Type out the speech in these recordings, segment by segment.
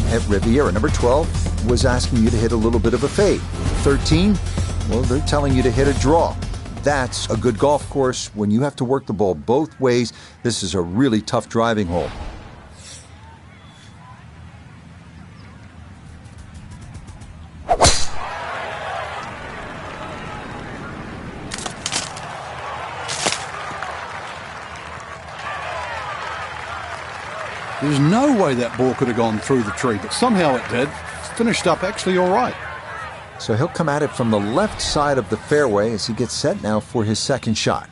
at Riviera. Number 12 was asking you to hit a little bit of a fade. 13, well, they're telling you to hit a draw. That's a good golf course when you have to work the ball both ways. This is a really tough driving hole. There's no way that ball could have gone through the tree, but somehow it did. Finished up actually all right. So he'll come at it from the left side of the fairway as he gets set now for his second shot.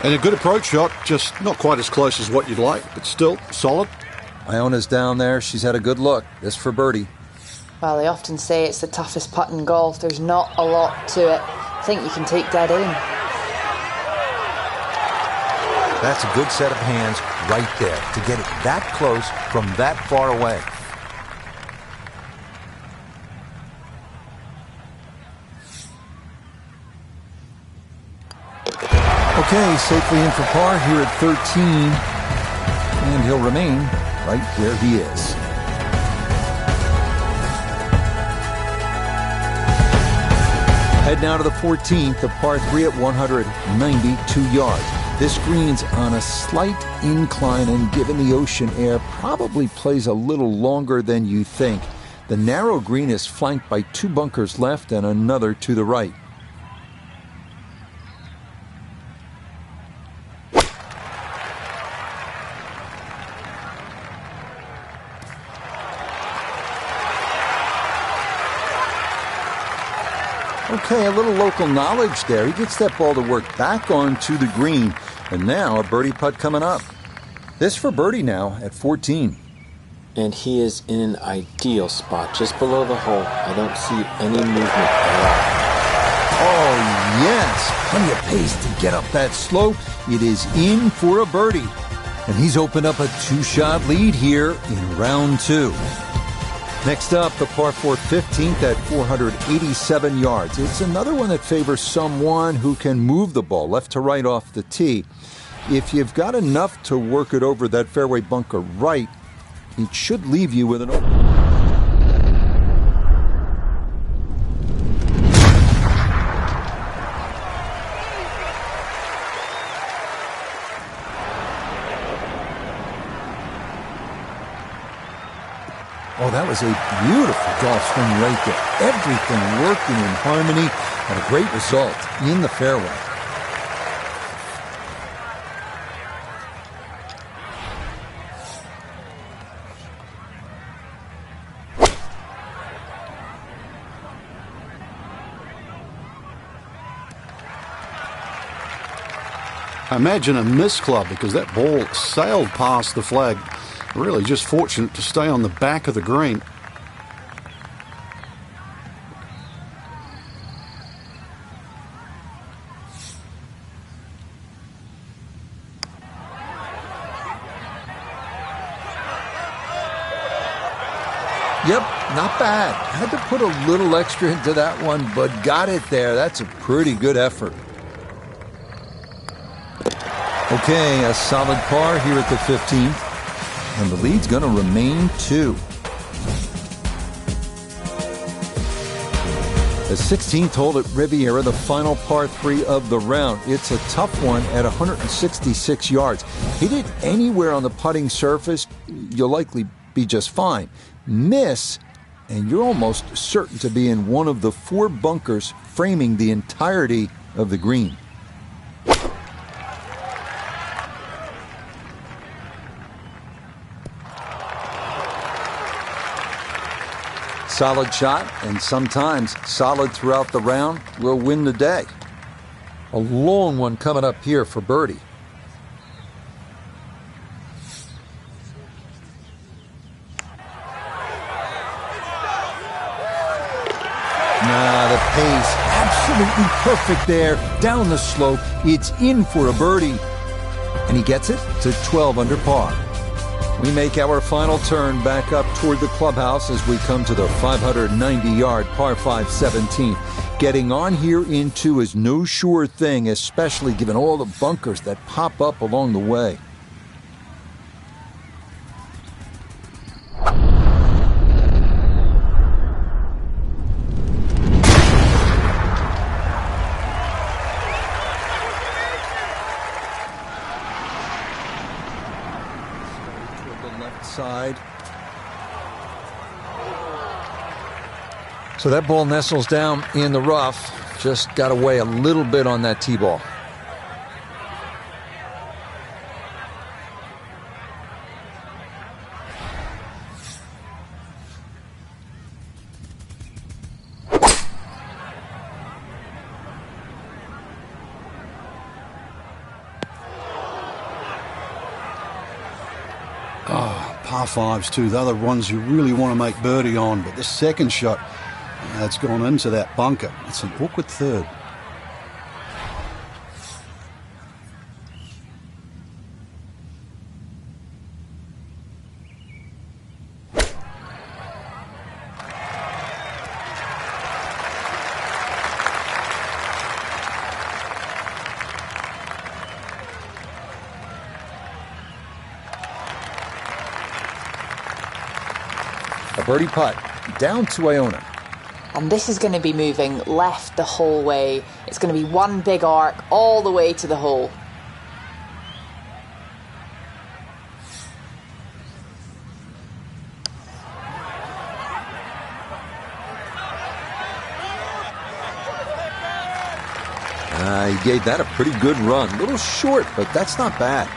And a good approach shot, just not quite as close as what you'd like, but still solid. Iona's down there. She's had a good look. This for birdie. Well, they often say it's the toughest putt in golf. There's not a lot to it. I think you can take dead aim. That's a good set of hands right there to get it that close from that far away. Okay, safely in for par here at 13. And he'll remain right where he is. Head now to the 14th, the par 3 at 192 yards. This green's on a slight incline, and given the ocean air, probably plays a little longer than you think. The narrow green is flanked by 2 bunkers left and another to the right. Okay, a little local knowledge there. He gets that ball to work back onto the green. And now a birdie putt coming up. This for birdie now at 14. And he is in an ideal spot just below the hole. I don't see any movement at all. Oh, yes. Plenty of pace to get up that slope. It is in for a birdie. And he's opened up a 2-shot lead here in round 2. Next up, the par 4 15th at 487 yards. It's another one that favors someone who can move the ball left to right off the tee. If you've got enough to work it over that fairway bunker right, it should leave you with an open. Oh, that was a beautiful golf swing right there. Everything working in harmony and a great result in the fairway. Imagine a miss club because that ball sailed past the flag. Really just fortunate to stay on the back of the green. Yep, not bad. Had to put a little extra into that one, but got it there. That's a pretty good effort. Okay, a solid par here at the 15th. And the lead's going to remain 2. The 16th hole at Riviera, the final par 3 of the round. It's a tough one at 166 yards. Hit it anywhere on the putting surface, you'll likely be just fine. Miss, and you're almost certain to be in one of the 4 bunkers framing the entirety of the green. Solid shot, and sometimes solid throughout the round, will win the day. A long one coming up here for birdie. The pace, absolutely perfect there. Down the slope, it's in for a birdie. And he gets it to 12 under par. We make our final turn back up toward the clubhouse as we come to the 590-yard par 5 17th. Getting on here in 2 is no sure thing, especially given all the bunkers that pop up along the way. Side. So that ball nestles down in the rough. Just got away a little bit on that tee ball. Par 5s too. They're the ones you really want to make birdie on, but the second shot, that's gone into that bunker. It's an awkward third. A birdie putt down to Iona. And this is going to be moving left the whole way. It's going to be one big arc all the way to the hole. He gave that a pretty good run. A little short, but that's not bad.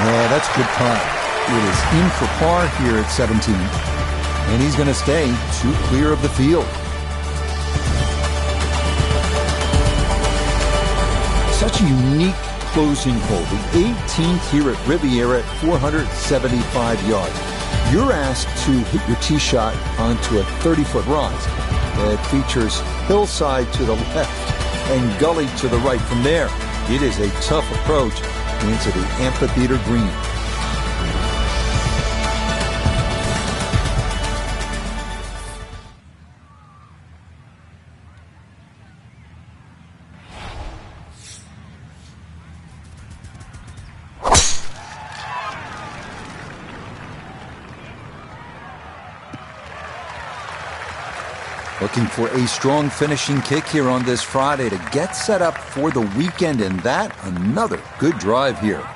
Yeah, that's a good putt. It is in for par here at 17. And he's going to stay 2 clear of the field. Such a unique closing hole. The 18th here at Riviera at 475 yards. You're asked to hit your tee shot onto a 30-foot rise that features hillside to the left and gully to the right. From there, it is a tough approach into the amphitheater green. Looking for a strong finishing kick here on this Friday to get set up for the weekend, and that another good drive here.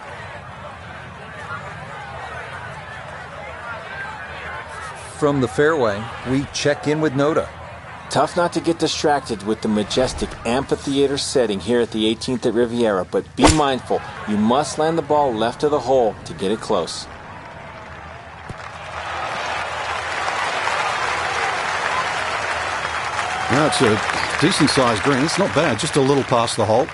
From the fairway, we check in with Noda. Tough not to get distracted with the majestic amphitheater setting here at the 18th at Riviera, but be mindful, you must land the ball left of the hole to get it close. Now it's a decent-sized green. It's not bad, just a little past the hole.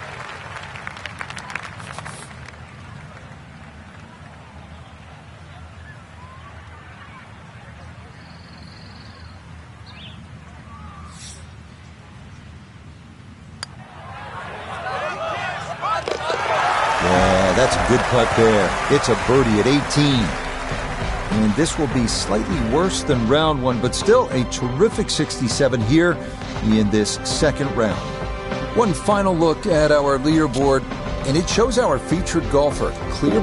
Yeah, that's a good putt there. It's a birdie at 18. And this will be slightly worse than round 1, but still a terrific 67 here in this second round. One final look at our leaderboard, and it shows our featured golfer clear.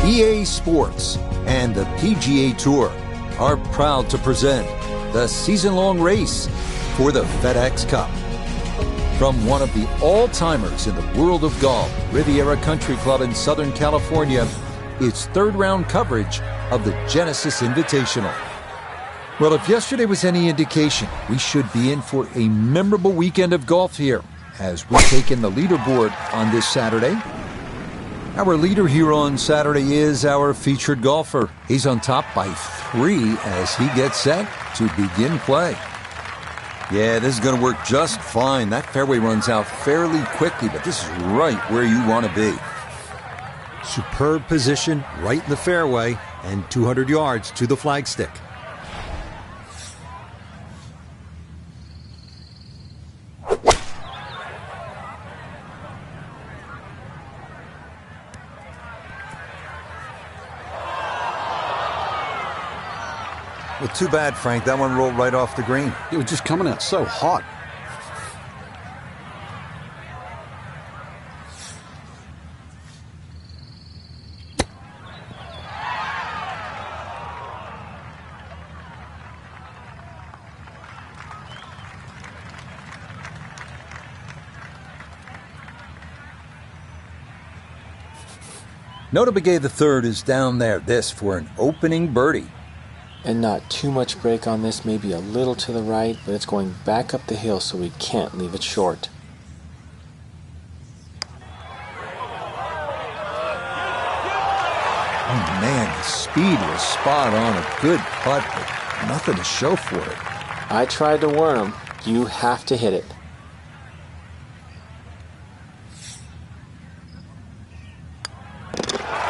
EA Sports and the PGA Tour are proud to present the season-long race for the FedEx Cup. From one of the all-timers in the world of golf, Riviera Country Club in Southern California, it's third round coverage of the Genesis Invitational. Well, if yesterday was any indication, we should be in for a memorable weekend of golf here as we take in the leaderboard on this Saturday. Our leader here on Saturday is our featured golfer. He's on top by 3 as he gets set to begin play. Yeah, this is going to work just fine. That fairway runs out fairly quickly, but this is right where you want to be. Superb position right in the fairway and 200 yards to the flagstick. Well, too bad, Frank. That one rolled right off the green. It was just coming out so hot. Nota Begay the third is down there. This for an opening birdie. And not too much break on this, maybe a little to the right, but it's going back up the hill, so we can't leave it short. Oh man, the speed was spot on. A good putt, but nothing to show for it. I tried to warn him. You have to hit it.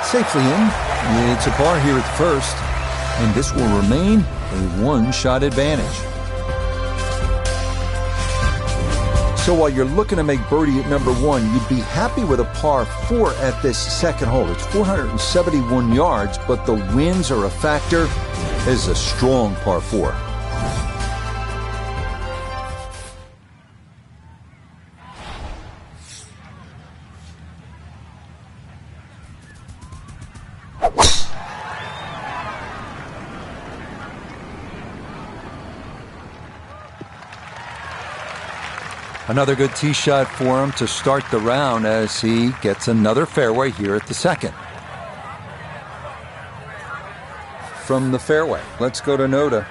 Safely in. It's a par here at first, and this will remain a one-shot advantage. So while you're looking to make birdie at number 1, you'd be happy with a par 4 at this second hole. It's 471 yards, but the winds are a factor. This is a strong par 4. Another good tee shot for him to start the round as he gets another fairway here at the second. From the fairway, let's go to Nota.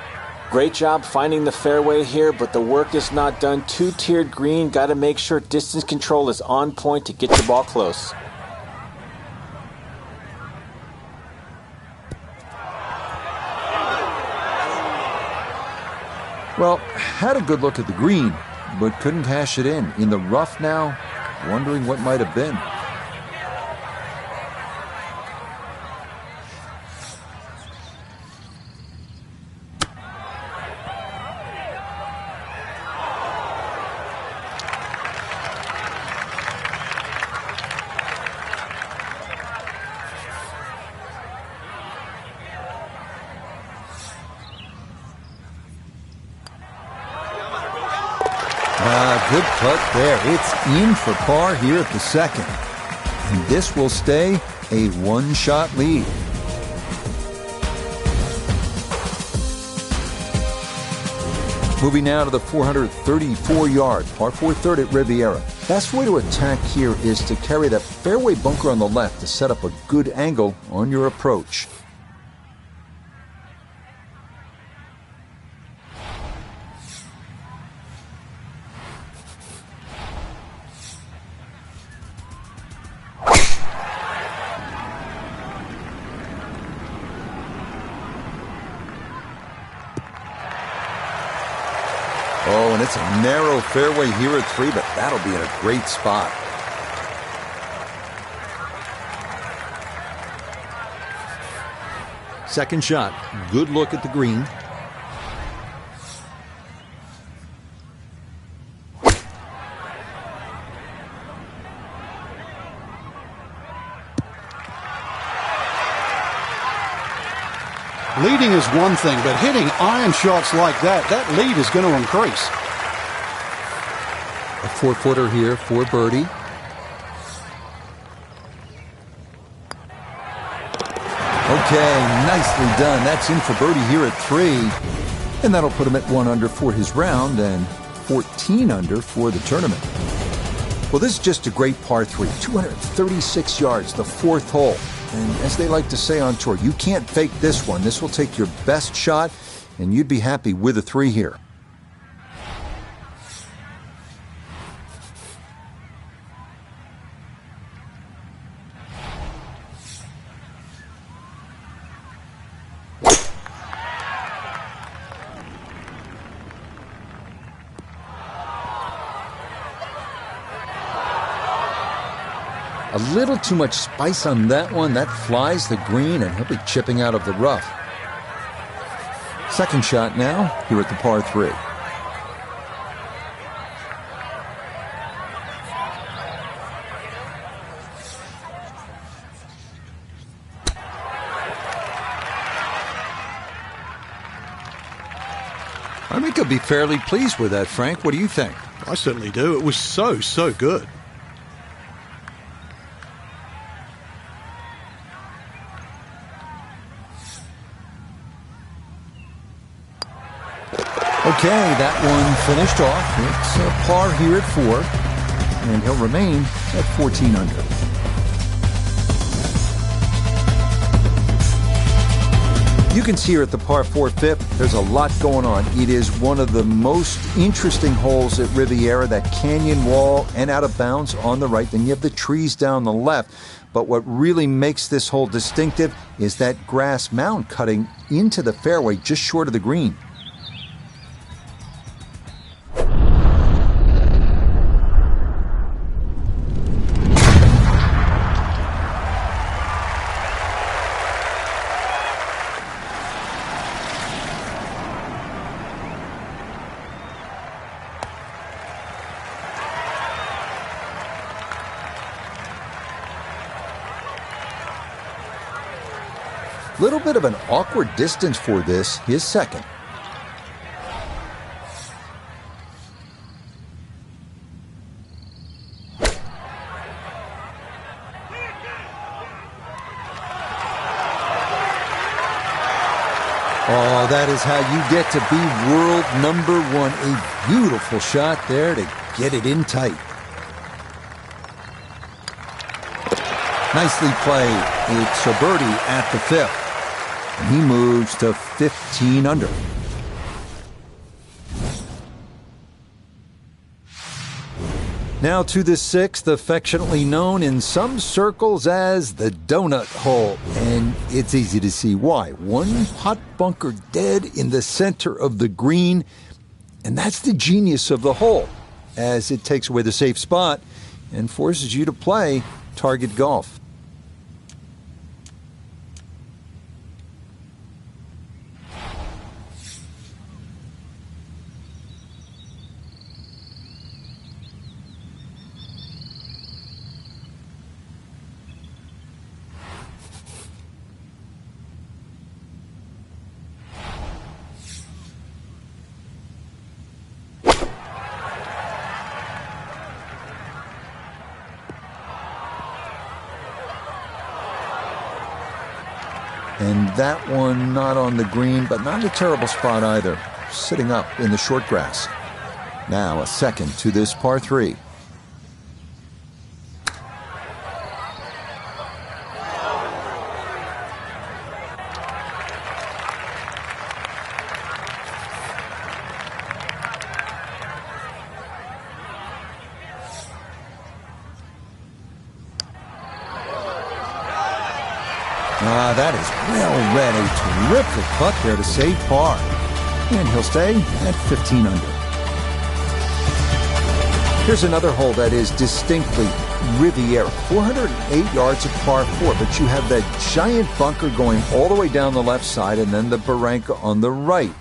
Great job finding the fairway here, but the work is not done. 2-tiered green, got to make sure distance control is on point to get your ball close. Well, had a good look at the green, but couldn't cash it in the rough now, wondering what might have been. Good putt there. It's in for par here at the second. And this will stay a one-shot lead. Moving now to the 434-yard par 4 third at Riviera. Best way to attack here is to carry that fairway bunker on the left to set up a good angle on your approach. Oh, and it's a narrow fairway here at 3, but that'll be in a great spot. Second shot, good look at the green. Leading is one thing, but hitting iron shots like that lead is going to increase. A 4-footer here for birdie. Okay, nicely done. That's in for birdie here at 3. And that'll put him at 1 under for his round and 14 under for the tournament. Well, this is just a great par 3. 236 yards, the 4th hole. And as they like to say on tour, you can't fake this one. This will take your best shot, and you'd be happy with a 3 here. A little too much spice on that one. That flies the green, and he'll be chipping out of the rough. Second shot now, here at the par 3. I think he'll be fairly pleased with that, Frank. What do you think? I certainly do. It was so good. Okay, that one finished off. It's a par here at 4, and he'll remain at 14 under. You can see here at the par 4 fifth, there's a lot going on. It is one of the most interesting holes at Riviera, that canyon wall and out of bounds on the right. Then you have the trees down the left. But what really makes this hole distinctive is that grass mound cutting into the fairway just short of the green. Little bit of an awkward distance for this, his second. Oh, that is how you get to be world number 1. A beautiful shot there to get it in tight. Nicely played. It's a birdie at the 5th. And he moves to 15 under. Now to the 6th, affectionately known in some circles as the donut hole. And it's easy to see why. One pot bunker dead in the center of the green. And that's the genius of the hole, as it takes away the safe spot and forces you to play target golf. And that one not on the green, but not a terrible spot either. Sitting up in the short grass. Now a second to this par 3. That is well read. A terrific putt there to save par. And he'll stay at 15 under. Here's another hole that is distinctly Riviera. 408 yards at par 4, but you have that giant bunker going all the way down the left side and then the barranca on the right.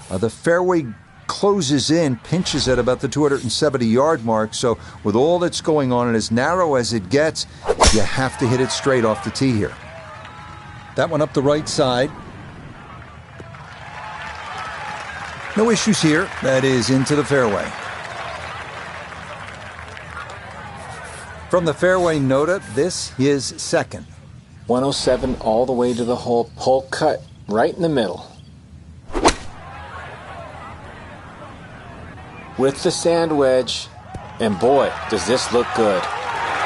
The fairway closes in, pinches at about the 270-yard mark, so with all that's going on and as narrow as it gets, you have to hit it straight off the tee here. That one up the right side. No issues here. That is into the fairway. From the fairway nota, this is second. 107 all the way to the hole, pole cut right in the middle. With the sand wedge, and boy, does this look good.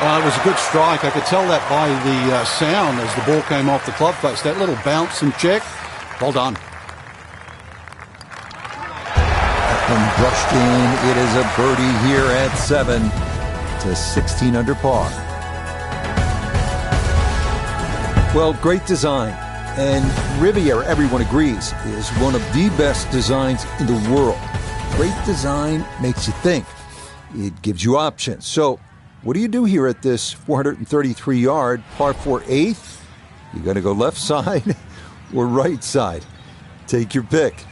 It was a good strike. I could tell that by the sound as the ball came off the club face. That little bounce and check. Well done. That one brushed in. It is a birdie here at 7 to 16 under par. Well, great design. And Riviera, everyone agrees, is one of the best designs in the world. Great design makes you think. It gives you options. So, what do you do here at this 433-yard par 4 8th? You got to go left side or right side. Take your pick.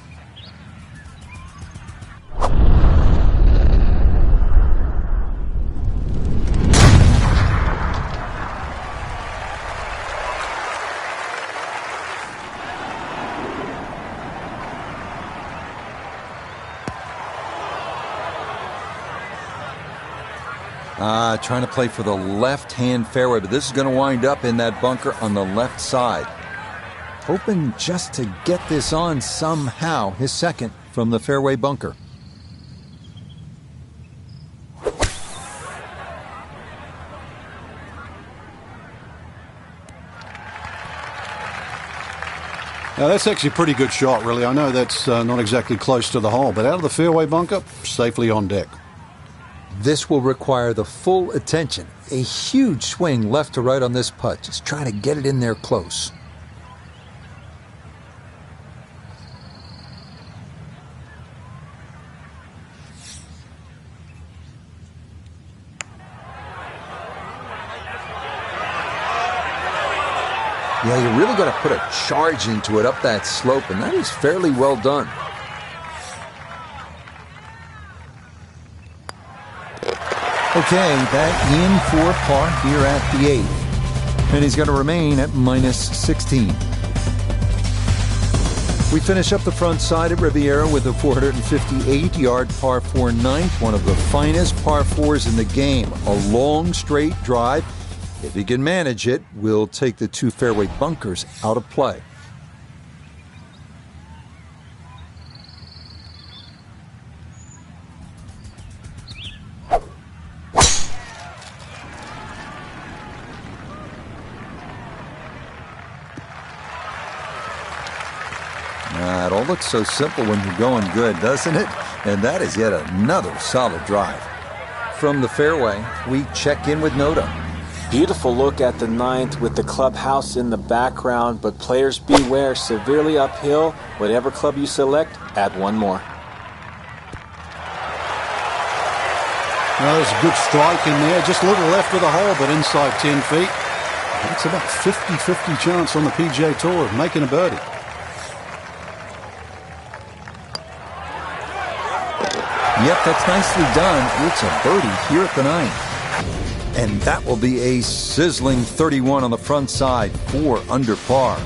Trying to play for the left-hand fairway, but this is going to wind up in that bunker on the left side. Hoping just to get this on somehow, his second from the fairway bunker. Now, that's actually a pretty good shot, really. I know that's not exactly close to the hole, but out of the fairway bunker, safely on deck. This will require the full attention. A huge swing left to right on this putt. Just trying to get it in there close. Yeah, you really got to put a charge into it up that slope, and that is fairly well done. Okay, that in for par here at the 8th. And he's going to remain at -16. We finish up the front side at Riviera with a 458-yard par 4 9th, one of the finest par 4s in the game. A long, straight drive. If he can manage it, we'll take the 2 fairway bunkers out of play. It all looks so simple when you're going good, doesn't it? And that is yet another solid drive. From the fairway, we check in with Noda. Beautiful look at the 9th with the clubhouse in the background, but players beware, severely uphill. Whatever club you select, add one more. Well, there's a good strike in there, just a little left of the hole, but inside 10 feet. It's about 50-50 chance on the PGA Tour of making a birdie. Yep, that's nicely done. It's a birdie here at the 9th. And that will be a sizzling 31 on the front side, 4 under par.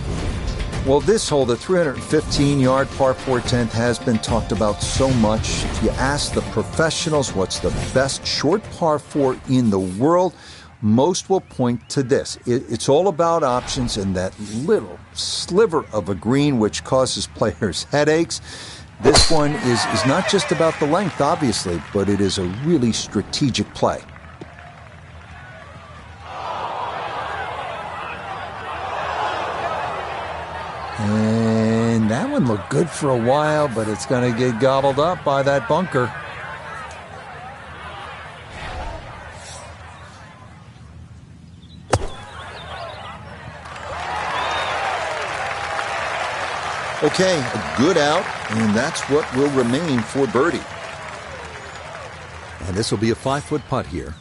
Well, this hole, the 315-yard par 4 10th, has been talked about so much. If you ask the professionals what's the best short par 4 in the world, most will point to this. It's all about options and that little sliver of a green which causes players headaches. This one is not just about the length, obviously, but it is a really strategic play. And that one looked good for a while, but it's going to get gobbled up by that bunker. Okay, a good out, and that's what will remain for birdie. And this will be a 5-foot putt here.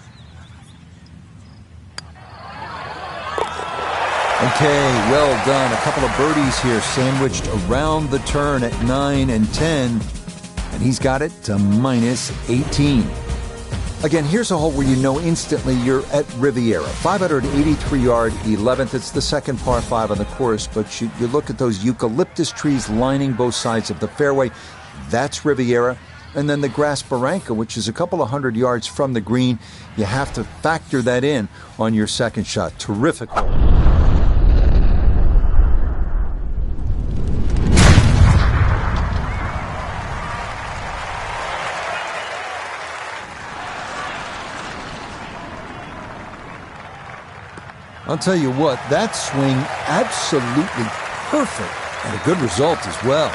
Okay, well done. A couple of birdies here sandwiched around the turn at 9 and 10. And he's got it to -18. Again, here's a hole where you know instantly you're at Riviera. 583-yard 11th. It's the second par 5 on the course, but you look at those eucalyptus trees lining both sides of the fairway. That's Riviera. And then the grass barranca, which is a couple of 100 yards from the green. You have to factor that in on your second shot. Terrific hole. I'll tell you what, that swing absolutely perfect and a good result as well.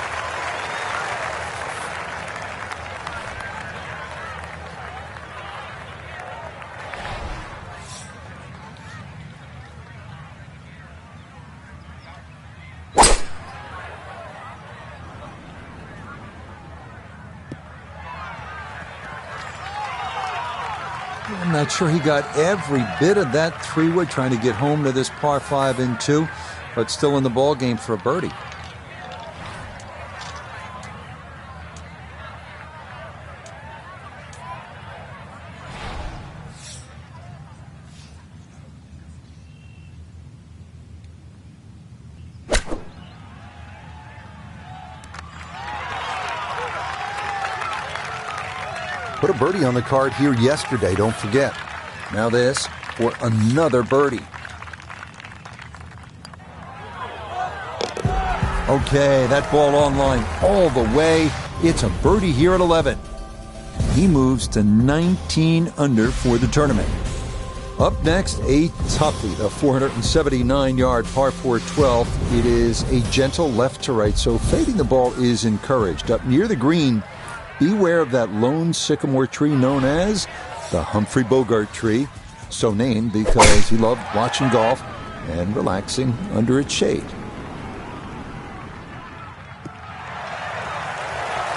I'm not sure he got every bit of that three-wood trying to get home to this par 5 and 2, but still in the ball game for a birdie. Put a birdie on the card here yesterday, don't forget. Now this for another birdie. Okay, that ball on line all the way. It's a birdie here at 11. He moves to 19 under for the tournament. Up next, a toughie, the 479-yard par 4 12. It is a gentle left to right, so fading the ball is encouraged. Up near the green, beware of that lone sycamore tree known as the Humphrey Bogart tree, so named because he loved watching golf and relaxing under its shade.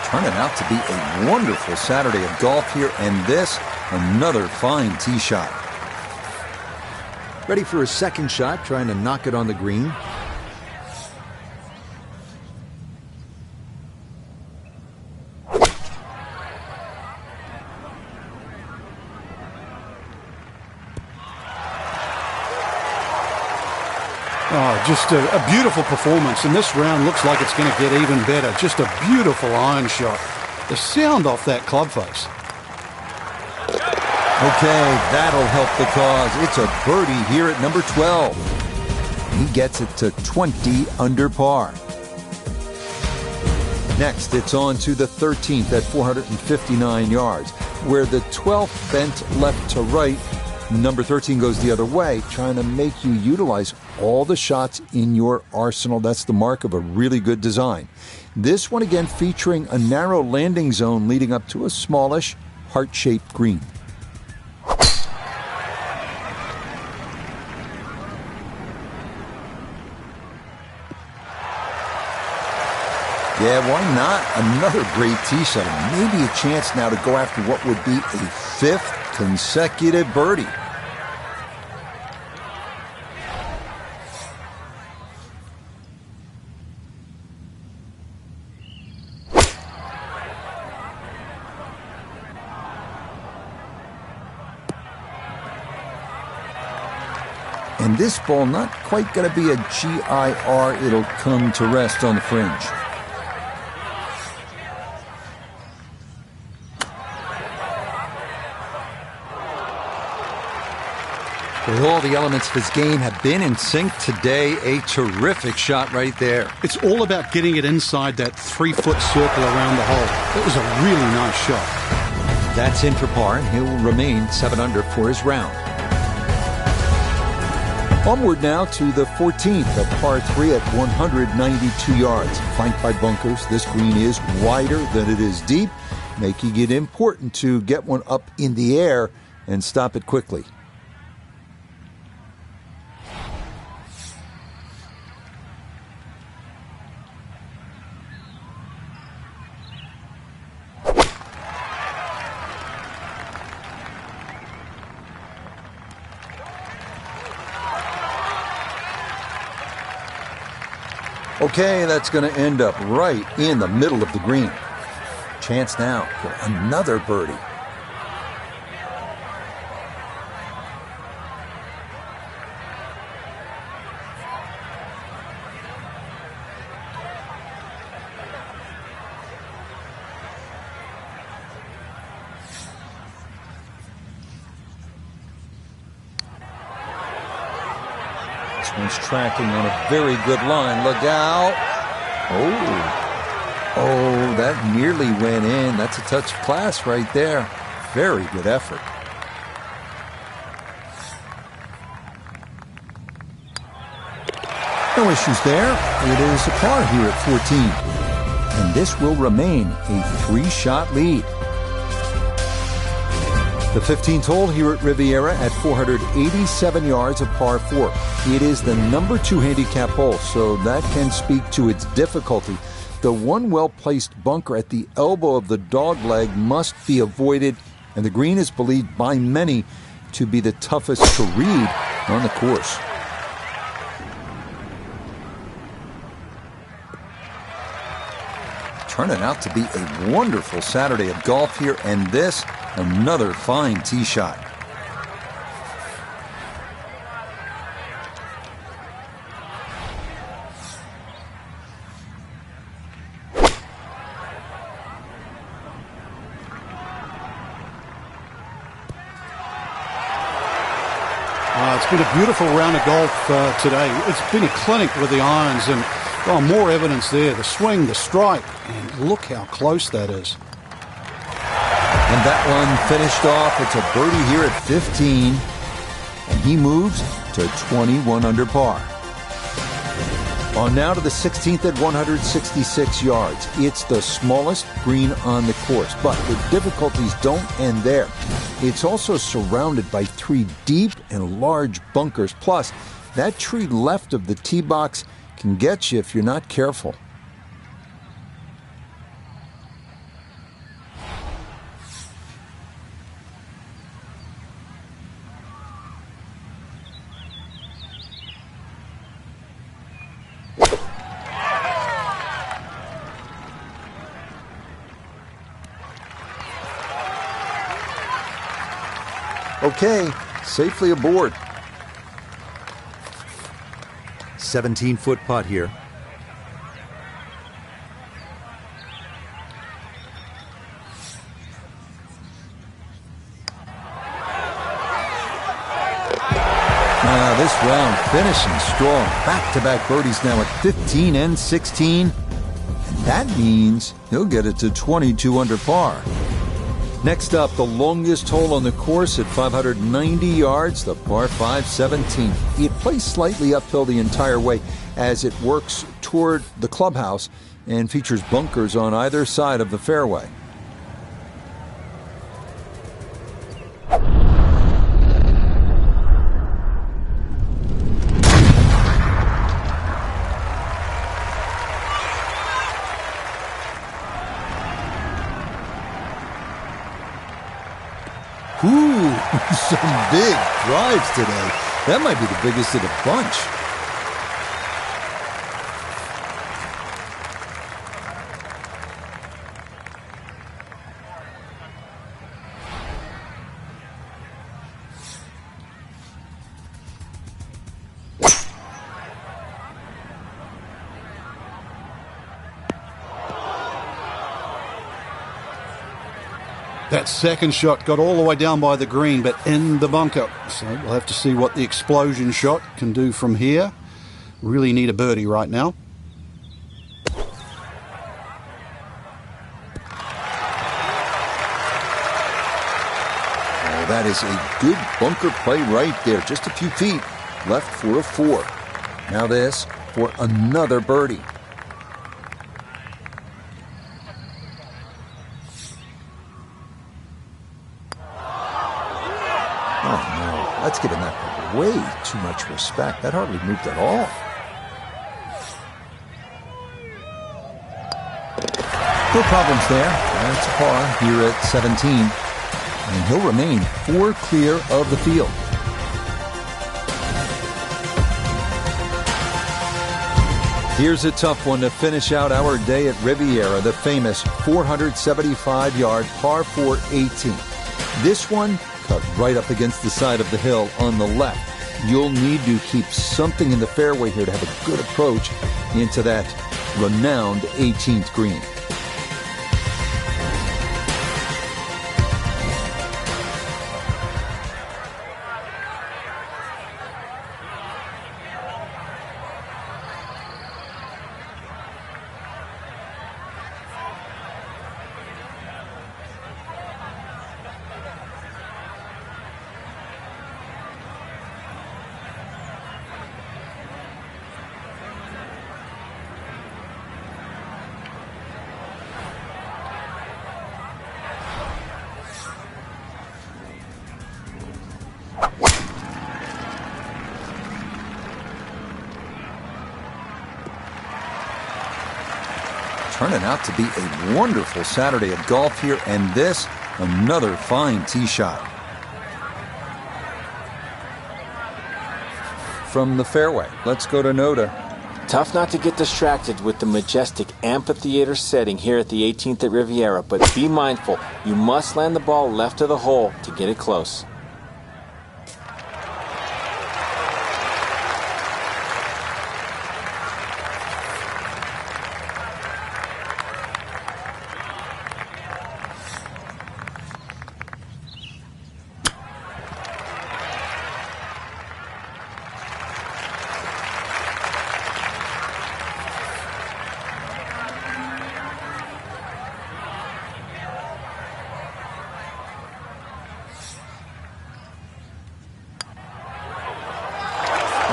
Turning out to be a wonderful Saturday of golf here, and this, another fine tee shot. Ready for a second shot, trying to knock it on the green. Oh, just a beautiful performance, and this round looks like it's going to get even better. Just a beautiful iron shot. The sound off that club face. Okay, that'll help the cause. It's a birdie here at number 12. He gets it to 20 under par. Next, it's on to the 13th at 459 yards, where the 12th bent left to right. Number 13 goes the other way, trying to make you utilize all the shots in your arsenal. That's the mark of a really good design. This one again featuring a narrow landing zone leading up to a smallish, heart-shaped green. Yeah, why not? Another great tee shot. Maybe a chance now to go after what would be a 5th consecutive birdie. And this ball not quite going to be a GIR. It'll come to rest on the fringe. Well, all the elements of his game have been in sync today. A terrific shot right there. It's all about getting it inside that 3-foot circle around the hole. It was a really nice shot. That's in for par, and he'll remain 7 under for his round. Onward now to the 14th, a par 3 at 192 yards. Flanked by bunkers, this green is wider than it is deep, making it important to get one up in the air and stop it quickly. Okay, that's going to end up right in the middle of the green. Chance now for another birdie. This one's tracking on a very good line. Look out. Oh, that nearly went in. That's a touch of class right there. Very good effort. No issues there. It is a par here at 14. And this will remain a 3-shot lead. The 15th hole here at Riviera at 487 yards of par 4. It is the number 2 handicap hole, so that can speak to its difficulty. The one well-placed bunker at the elbow of the dogleg must be avoided, and the green is believed by many to be the toughest to read on the course. Turning out to be a wonderful Saturday of golf here, and this, another fine tee shot. It's been a beautiful round of golf today. It's been a clinic with the irons, and more evidence there. The swing, the strike, and look how close that is. And that one finished off. It's a birdie here at 15, and he moves to 21 under par. On now to the 16th at 166 yards. It's the smallest green on the course, but the difficulties don't end there. It's also surrounded by 3 deep and large bunkers. Plus, that tree left of the tee box can get you if you're not careful. Okay, safely aboard. 17-foot putt here. This round finishing strong. Back-to-back birdies now at 15 and 16. That means he'll get it to 22 under par. Next up, the longest hole on the course at 590 yards, the par 5 17. It plays slightly uphill the entire way as it works toward the clubhouse and features bunkers on either side of the fairway. Ooh, some big drives today. That might be the biggest of the bunch. That second shot got all the way down by the green, but in the bunker. So we'll have to see what the explosion shot can do from here. Really need a birdie right now. Oh, that is a good bunker play right there. Just a few feet left for a 4. Now this for another birdie. That's giving that way too much respect. That hardly moved at all. No problems there. That's a par here at 17. And he'll remain 4 clear of the field. Here's a tough one to finish out our day at Riviera, the famous 475-yard par 4 18. This one cut right up against the side of the hill on the left. You'll need to keep something in the fairway here to have a good approach into that renowned 18th green. turning out to be a wonderful Saturday of golf here, and this, another fine tee shot. From the fairway, let's go to Noda. Tough not to get distracted with the majestic amphitheater setting here at the 18th at Riviera, but be mindful, you must land the ball left of the hole to get it close.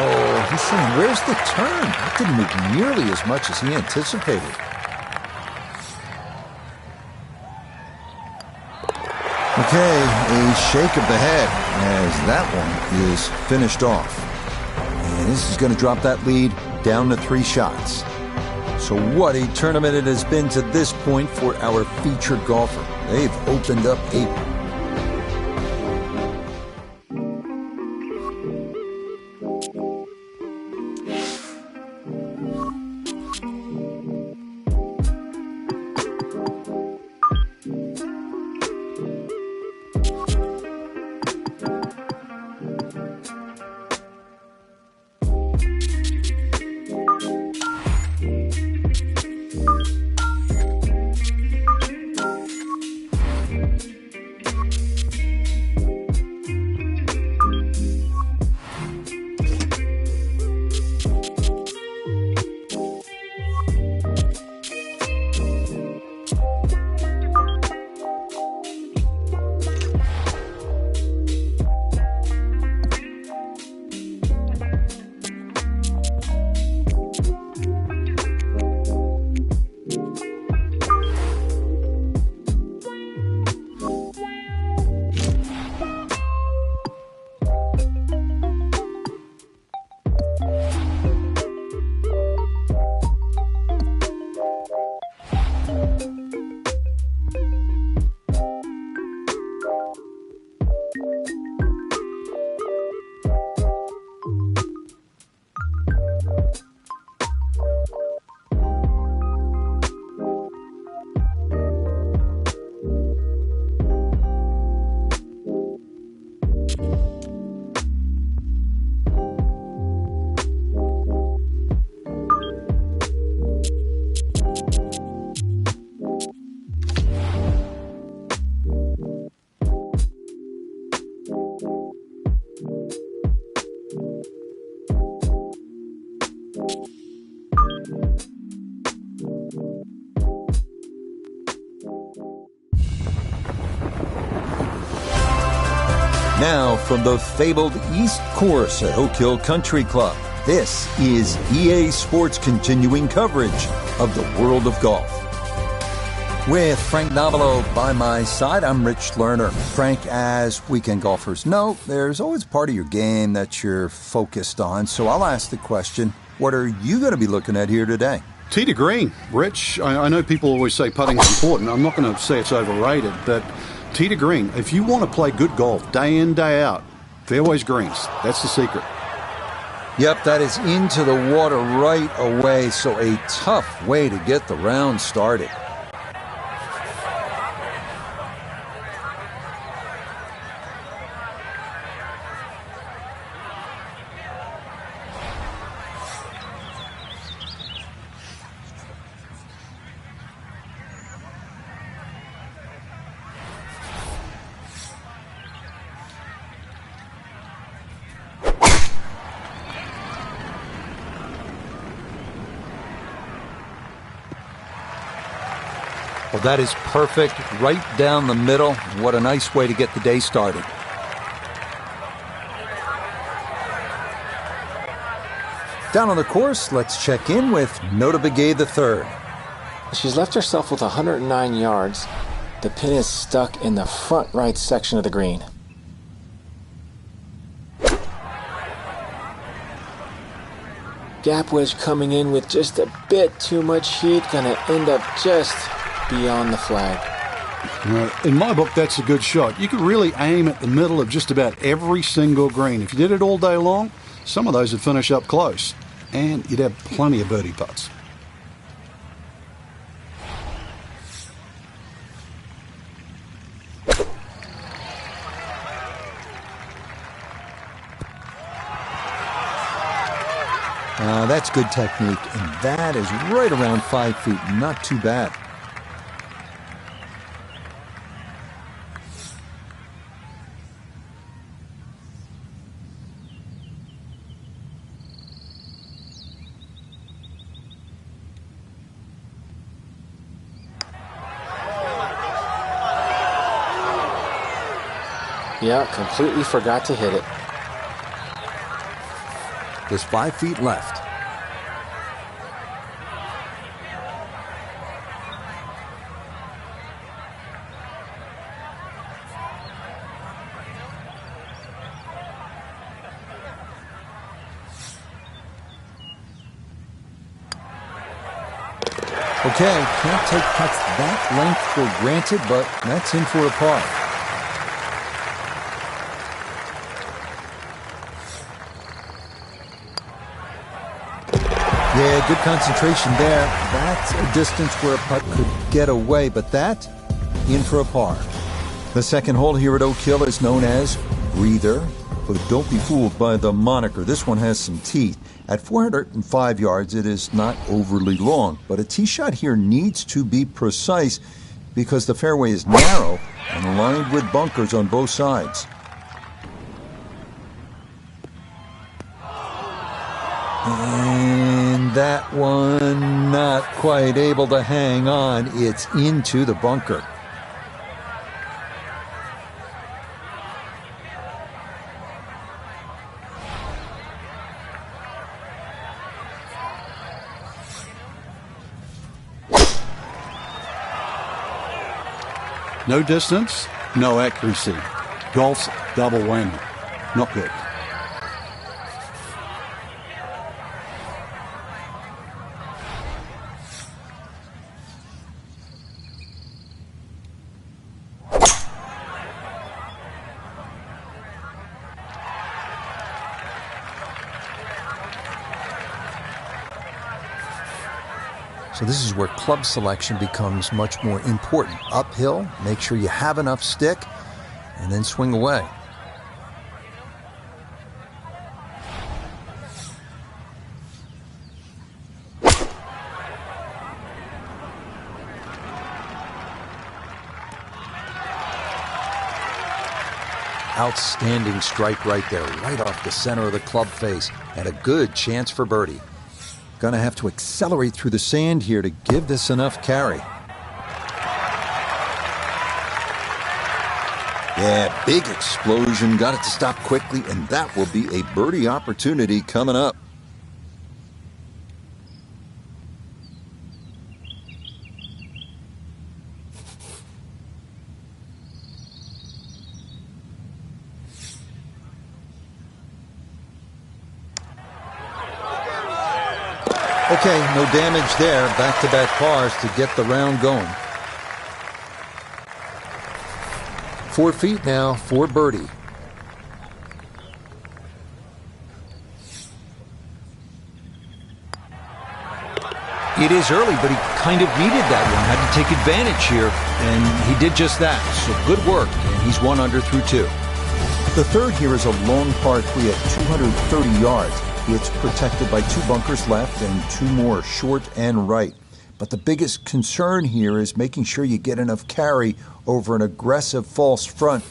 Oh, he's saying, where's the turn? That didn't move nearly as much as he anticipated. Okay, a shake of the head as that one is finished off. And this is going to drop that lead down to 3 shots. So what a tournament it has been to this point for our featured golfer. They've opened up a Now, from the fabled East Course at Oak Hill Country Club, this is EA Sports' continuing coverage of the world of golf. With Frank Novelo by my side, I'm Rich Lerner. Frank, as weekend golfers know, there's always part of your game that you're focused on, so I'll ask the question, what are you going to be looking at here today? Tee to green, Rich. I know people always say putting's important. I'm not going to say it's overrated, but tee to green. If you want to play good golf day in, day out, fairways greens. That's the secret. Yep, that is into the water right away, so a tough way to get the round started. Well, that is perfect, right down the middle. What a nice way to get the day started. Down on the course, let's check in with Nota Begay III. She's left herself with 109 yards. The pin is stuck in the front right section of the green. Gap wedge coming in with just a bit too much heat. Gonna end up just beyond the flag. In my book, that's a good shot. You could really aim at the middle of just about every single green. If you did it all day long, some of those would finish up close, and you'd have plenty of birdie putts. That's good technique, and that is right around 5 feet. Not too bad. Yeah, completely forgot to hit it. There's 5 feet left. Okay, can't take putts that length for granted, but that's in for a par. Yeah, good concentration there. That's a distance where a putt could get away, but that, in for a par. The second hole here at Oak Hill is known as Breather, but don't be fooled by the moniker. This one has some teeth. At 405 yards, it is not overly long, but a tee shot here needs to be precise because the fairway is narrow and lined with bunkers on both sides. And that one not quite able to hang on. It's into the bunker. No distance, no accuracy. Golf's double whammy. Not good. So this is where club selection becomes much more important. Uphill, make sure you have enough stick, and then swing away. Outstanding strike right there, right off the center of the club face, and a good chance for birdie. Gonna have to accelerate through the sand here to give this enough carry. Yeah, big explosion. Got it to stop quickly, and that will be a birdie opportunity coming up. Okay, no damage there. Back-to-back pars to get the round going. 4 feet now for birdie. It is early, but he kind of needed that one. Had to take advantage here, and he did just that. So good work, and he's 1 under through 2. The third here is a long par 3 at 230 yards. It's protected by 2 bunkers left and 2 more short and right. But the biggest concern here is making sure you get enough carry over an aggressive false front,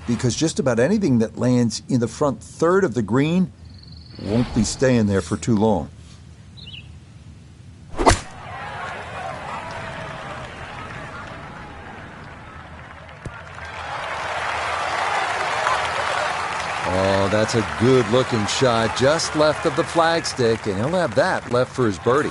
because just about anything that lands in the front third of the green won't be staying there for too long. Oh, that's a good-looking shot just left of the flagstick, and he'll have that left for his birdie.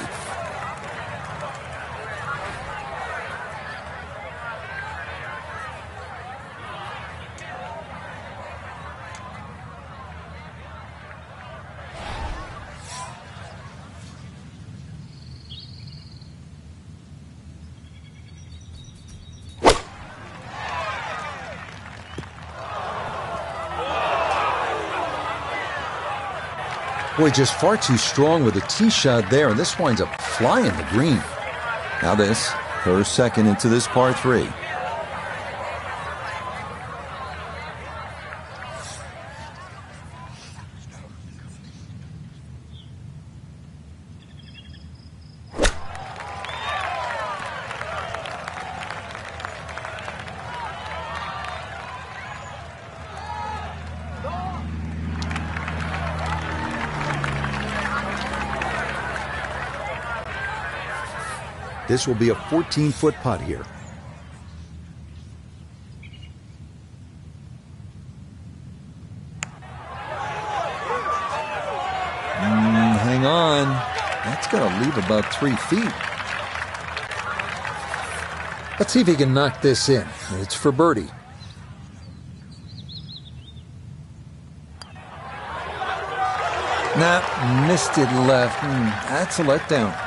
Boy, just far too strong with a tee shot there, and this winds up flying the green. Now this, her second into this par 3. This will be a 14-foot putt here. Hang on. That's going to leave about 3 feet. Let's see if he can knock this in. It's for birdie. Nah, missed it left. That's a letdown.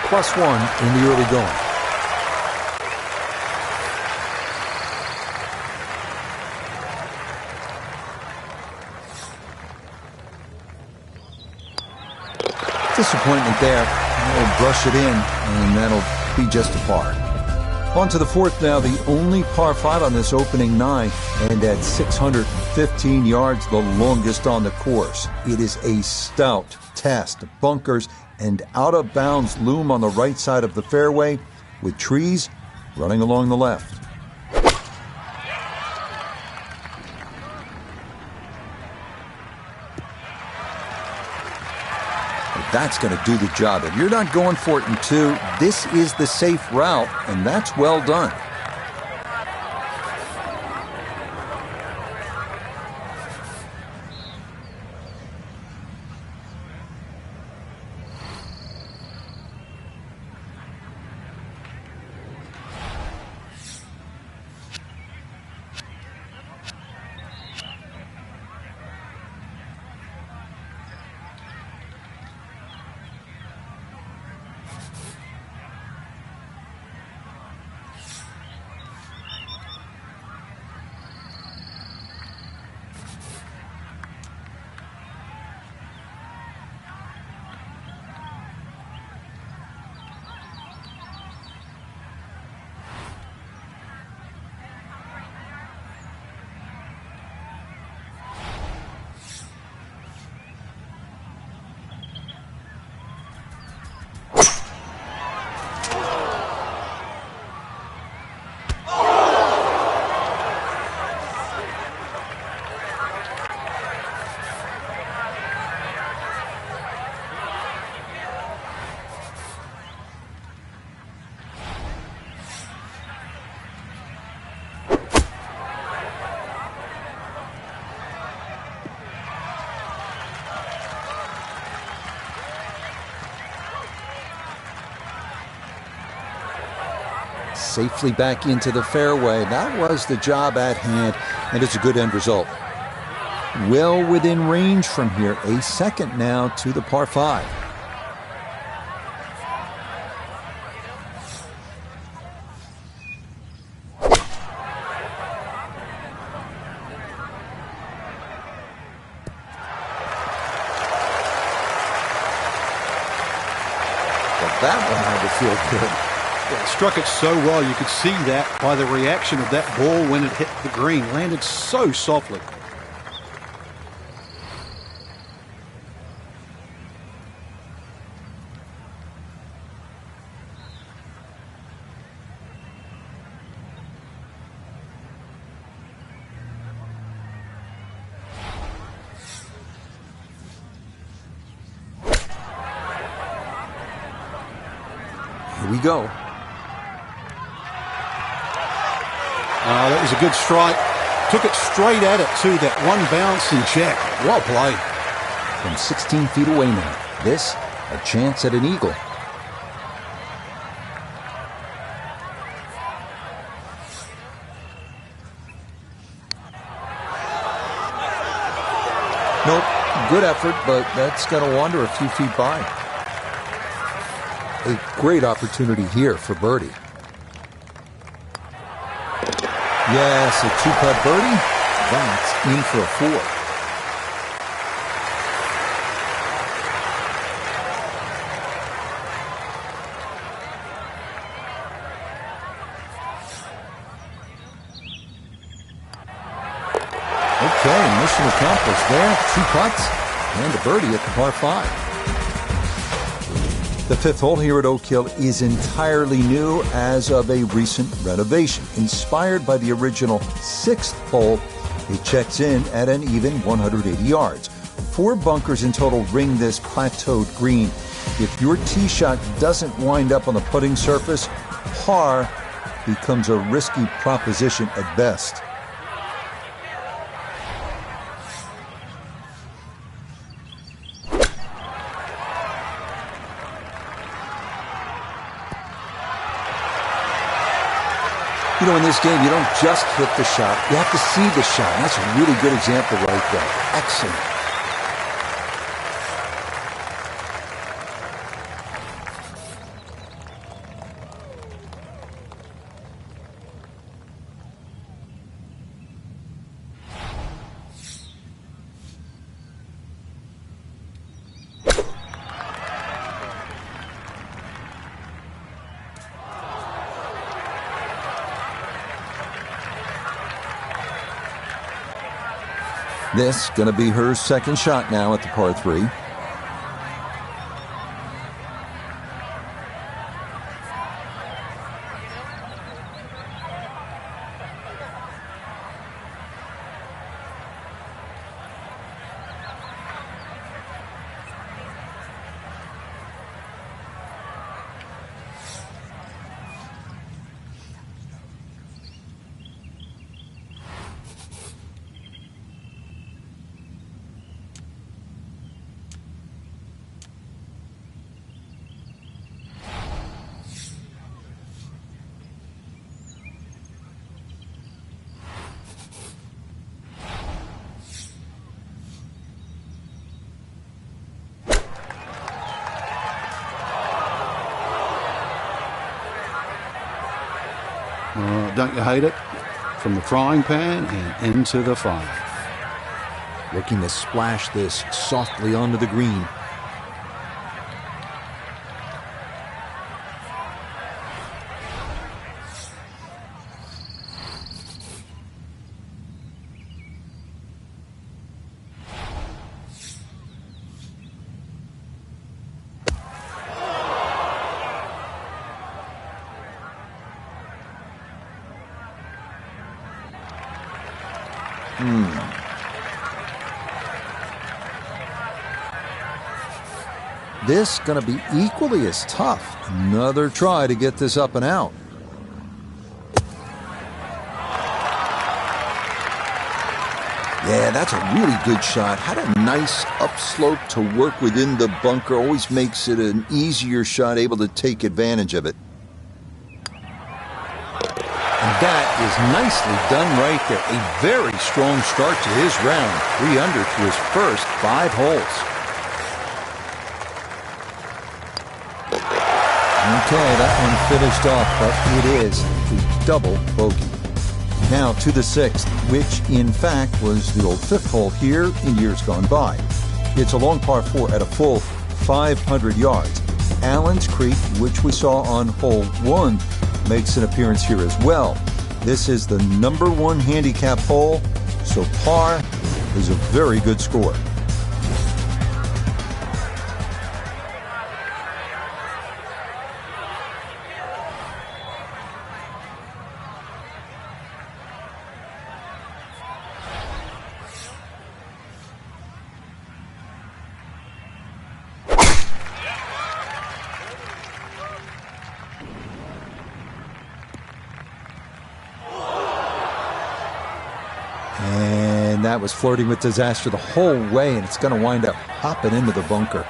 +1 in the early going. Disappointment there. We'll brush it in, and that'll be just a par. On to the 4th now, the only par 5 on this opening 9, and at 615 yards, the longest on the course. It is a stout test. Bunkers and out-of-bounds loom on the right side of the fairway, with trees running along the left. That's going to do the job. If you're not going for it in 2, this is the safe route, and that's well done. Safely back into the fairway. That was the job at hand, and it's a good end result. Well within range from here. A second now to the par 5. But that one had to feel good. Yeah, struck it so well, you could see that by the reaction of that ball when it hit the green. Landed so softly. Here we go. That was a good strike. Took it straight at it, too. That one bounce and check. Well played. From 16 feet away now. This, a chance at an eagle. Nope. Good effort, but that's going to wander a few feet by. A great opportunity here for birdie. Yes, a two-putt birdie. That's in for a 4. Okay, mission accomplished there. 2 putts and a birdie at the par 5. The 5th hole here at Oak Hill is entirely new as of a recent renovation. Inspired by the original 6th hole, it checks in at an even 180 yards. 4 bunkers in total ring this plateaued green. If your tee shot doesn't wind up on the putting surface, par becomes a risky proposition at best. You know, in this game, you don't just hit the shot. You have to see the shot. And that's a really good example right there. Excellent. This going to be her second shot now at the par 3. Don't you hate it? From the frying pan and into the fire. Looking to splash this softly onto the green. This going to be equally as tough. Another try to get this up and out. Yeah, that's a really good shot. Had a nice upslope to work within the bunker. Always makes it an easier shot, able to take advantage of it. And that is nicely done right there. A very strong start to his round. 3 under to his first 5 holes. Okay, that one finished off, but it is a double bogey. Now to the 6th, which in fact was the old 5th hole here in years gone by. It's a long par 4 at a full 500 yards. Allen's Creek, which we saw on hole 1, makes an appearance here as well. This is the number 1 handicap hole, so par is a very good score. And that was flirting with disaster the whole way, and it's going to wind up hopping into the bunker.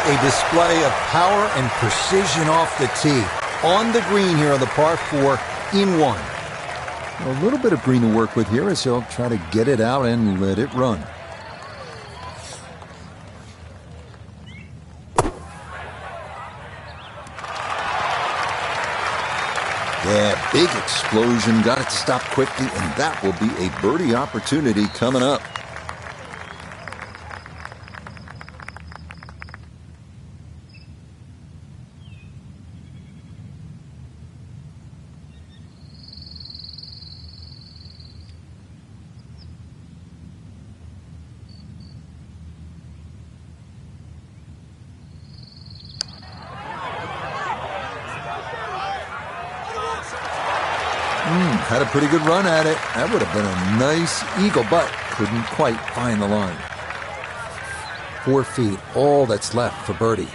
a display of power and precision off the tee. On the green here on the par 4 in 1. A little bit of green to work with here as he'll try to get it out and let it run. Yeah, big explosion. Got it to stop quickly, and that will be a birdie opportunity coming up. Had a pretty good run at it. That would have been a nice eagle, but couldn't quite find the line. 4 feet, all that's left for birdie.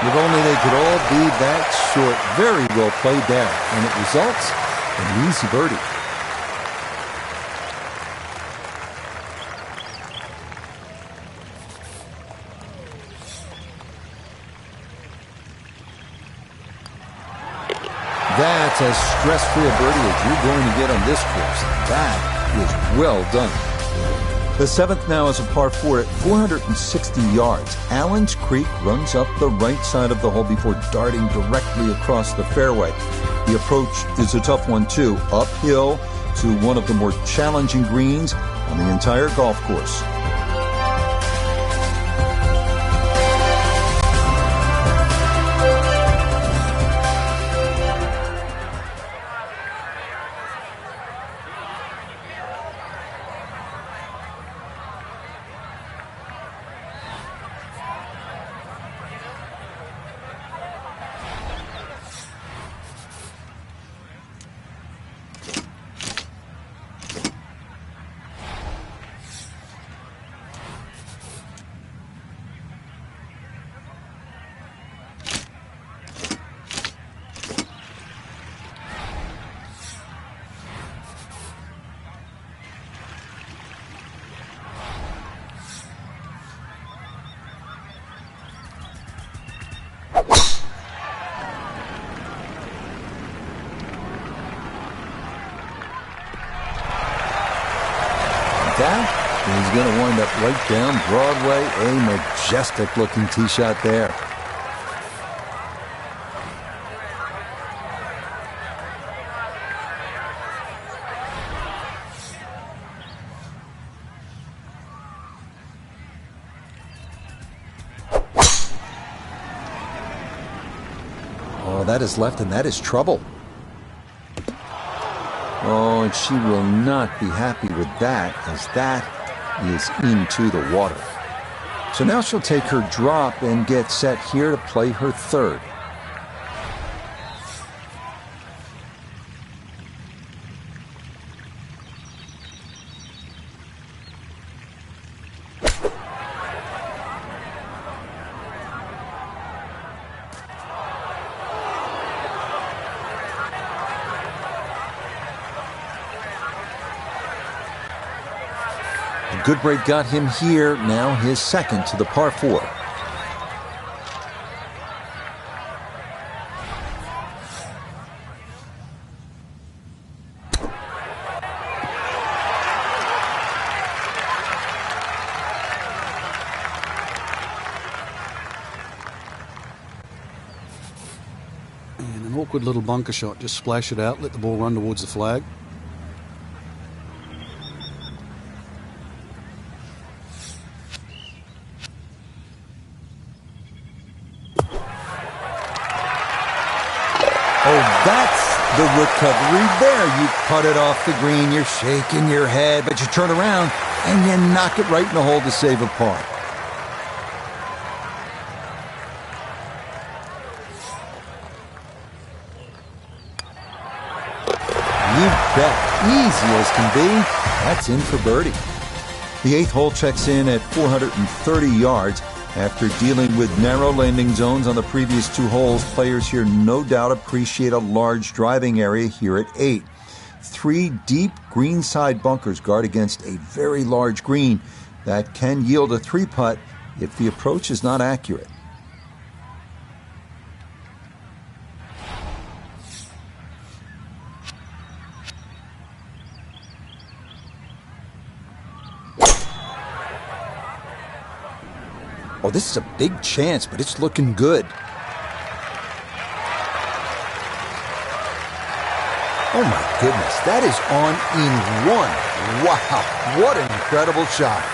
If only they could all be that short. Very well played there, and it results in an easy birdie. That's as stress-free a birdie as you're going to get on this course. That is well done. The 7th now is a par 4 at 460 yards. Allen's Creek runs up the right side of the hole before darting directly across the fairway. The approach is a tough one too, uphill to one of the more challenging greens on the entire golf course. That is going to wind up right down Broadway. A majestic-looking tee shot there. Oh, that is left, and that is trouble. Oh, and she will not be happy with that, as that is into the water. So now she'll take her drop and get set here to play her 3rd. Good break got him here, now his 2nd to the par 4. And an awkward little bunker shot, just splash it out, let the ball run towards the flag. Oh, that's the recovery there. You cut it off the green, you're shaking your head, but you turn around and you knock it right in the hole to save a par. You bet. Easy as can be. That's in for birdie. The 8th hole checks in at 430 yards. After dealing with narrow landing zones on the previous 2 holes, players here no doubt appreciate a large driving area here at 8. 3 deep greenside bunkers guard against a very large green that can yield a 3-putt if the approach is not accurate. Oh, this is a big chance, but it's looking good. Oh my goodness, that is on in one. Wow, what an incredible shot.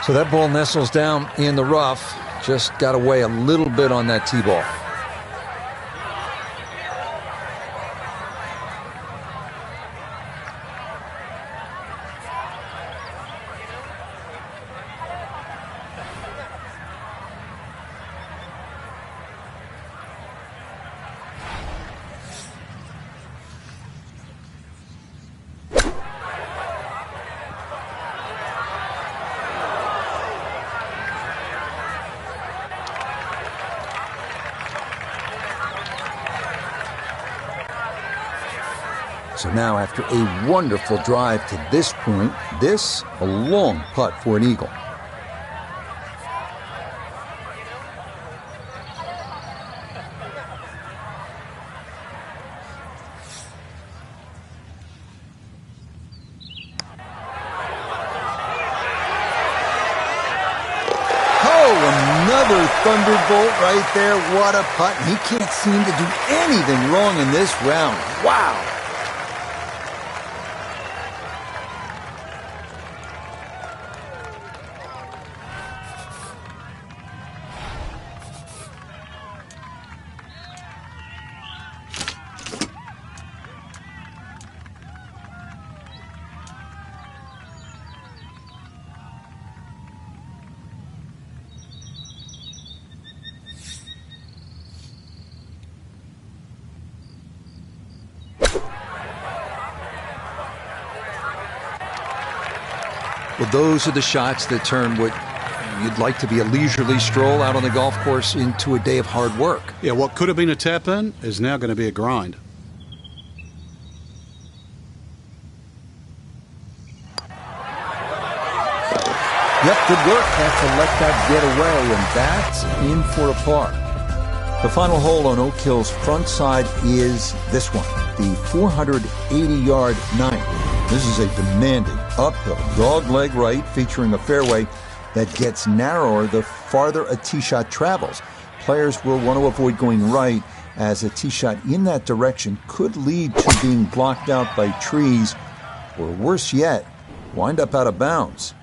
So that ball nestles down in the rough. Just got to weigh a little bit on that tee ball. So now, after a wonderful drive to this point, this a long putt for an eagle. Another thunderbolt right there. What a putt. He can't seem to do anything wrong in this round. Wow. Well, those are the shots that turn what you'd like to be a leisurely stroll out on the golf course into a day of hard work. Yeah, what could have been a tap-in is now going to be a grind. Yep, good work. Have to let that get away, and that's in for a par. The final hole on Oak Hill's front side is this one, the 480-yard 9. This is a demanding uphill dog-leg right featuring a fairway that gets narrower the farther a tee shot travels. Players will want to avoid going right, as a tee shot in that direction could lead to being blocked out by trees, or worse yet, wind up out of bounds.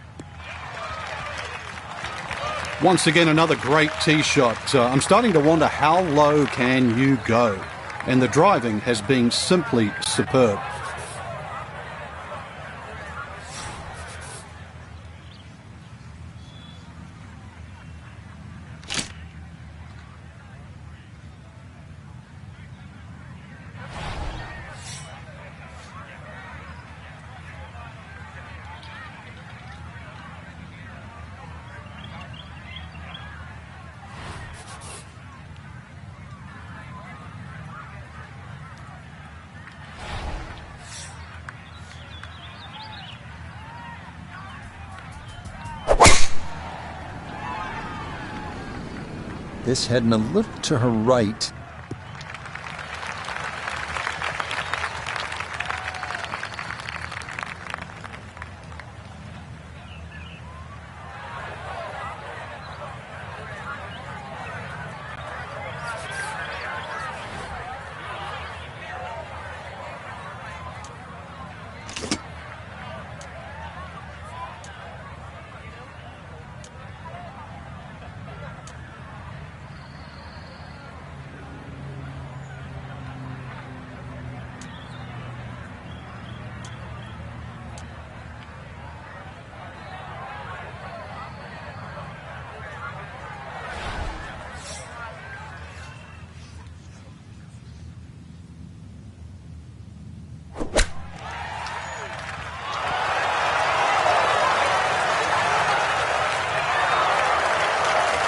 Once again, another great tee shot. I'm starting to wonder, how low can you go? And the driving has been simply superb. This heading a little to her right.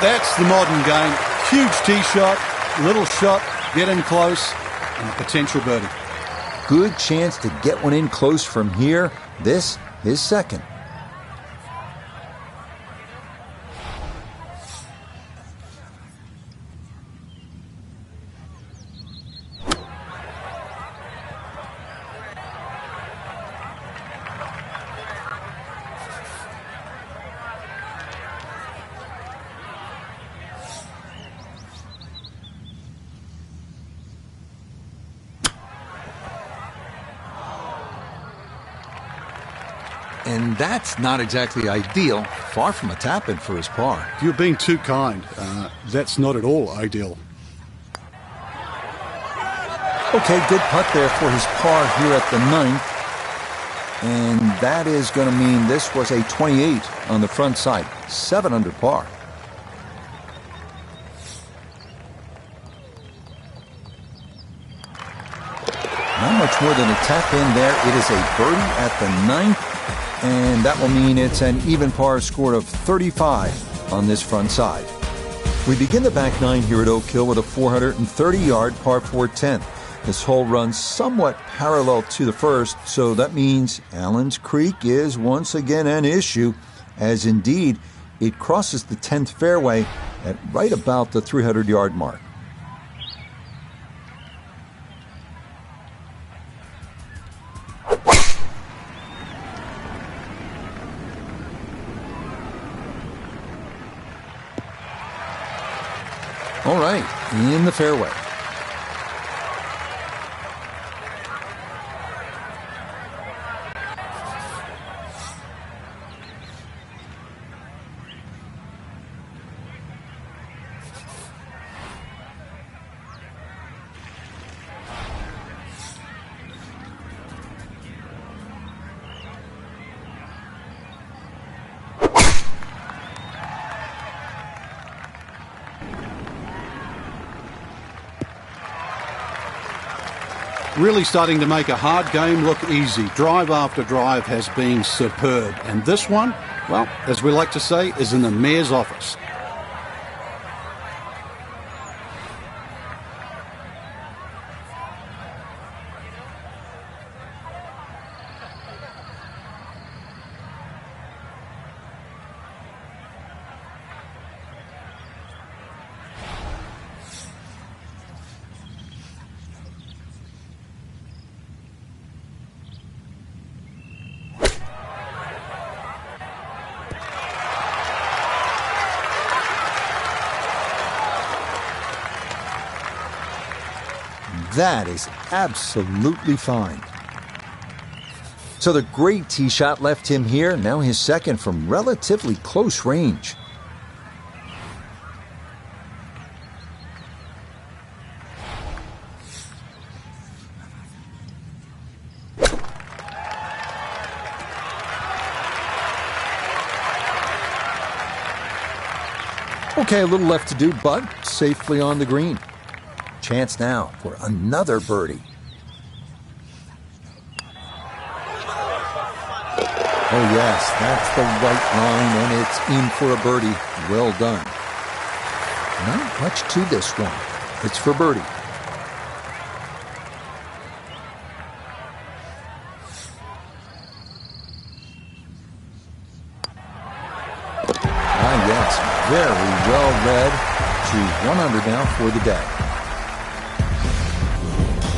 That's the modern game. Huge tee shot, little shot, get in close, and a potential birdie. Good chance to get one in close from here. This is second. And that's not exactly ideal. Far from a tap-in for his par. You're being too kind. That's not at all ideal. Okay, good putt there for his par here at the 9th. And that is going to mean this was a 28 on the front side. 7 under par. Not much more than a tap-in there. It is a birdie at the 9th. And that will mean it's an even par score of 35 on this front side. We begin the back 9 here at Oak Hill with a 430-yard par 4 10th. This hole runs somewhat parallel to the first, so that means Allen's Creek is once again an issue, as indeed it crosses the 10th fairway at right about the 300-yard mark. All right, in the fairway. Really starting to make a hard game look easy. Drive after drive has been superb. And this one, well, as we like to say, is in the mayor's office. That is absolutely fine. So the great tee shot left him here, now his second from relatively close range. Okay, a little left to do, but safely on the green. Chance now for another birdie. Oh yes, that's the right line, and it's in for a birdie. Well done. Not much to this one. It's for birdie. Ah yes, very well read. To 1 under now for the day.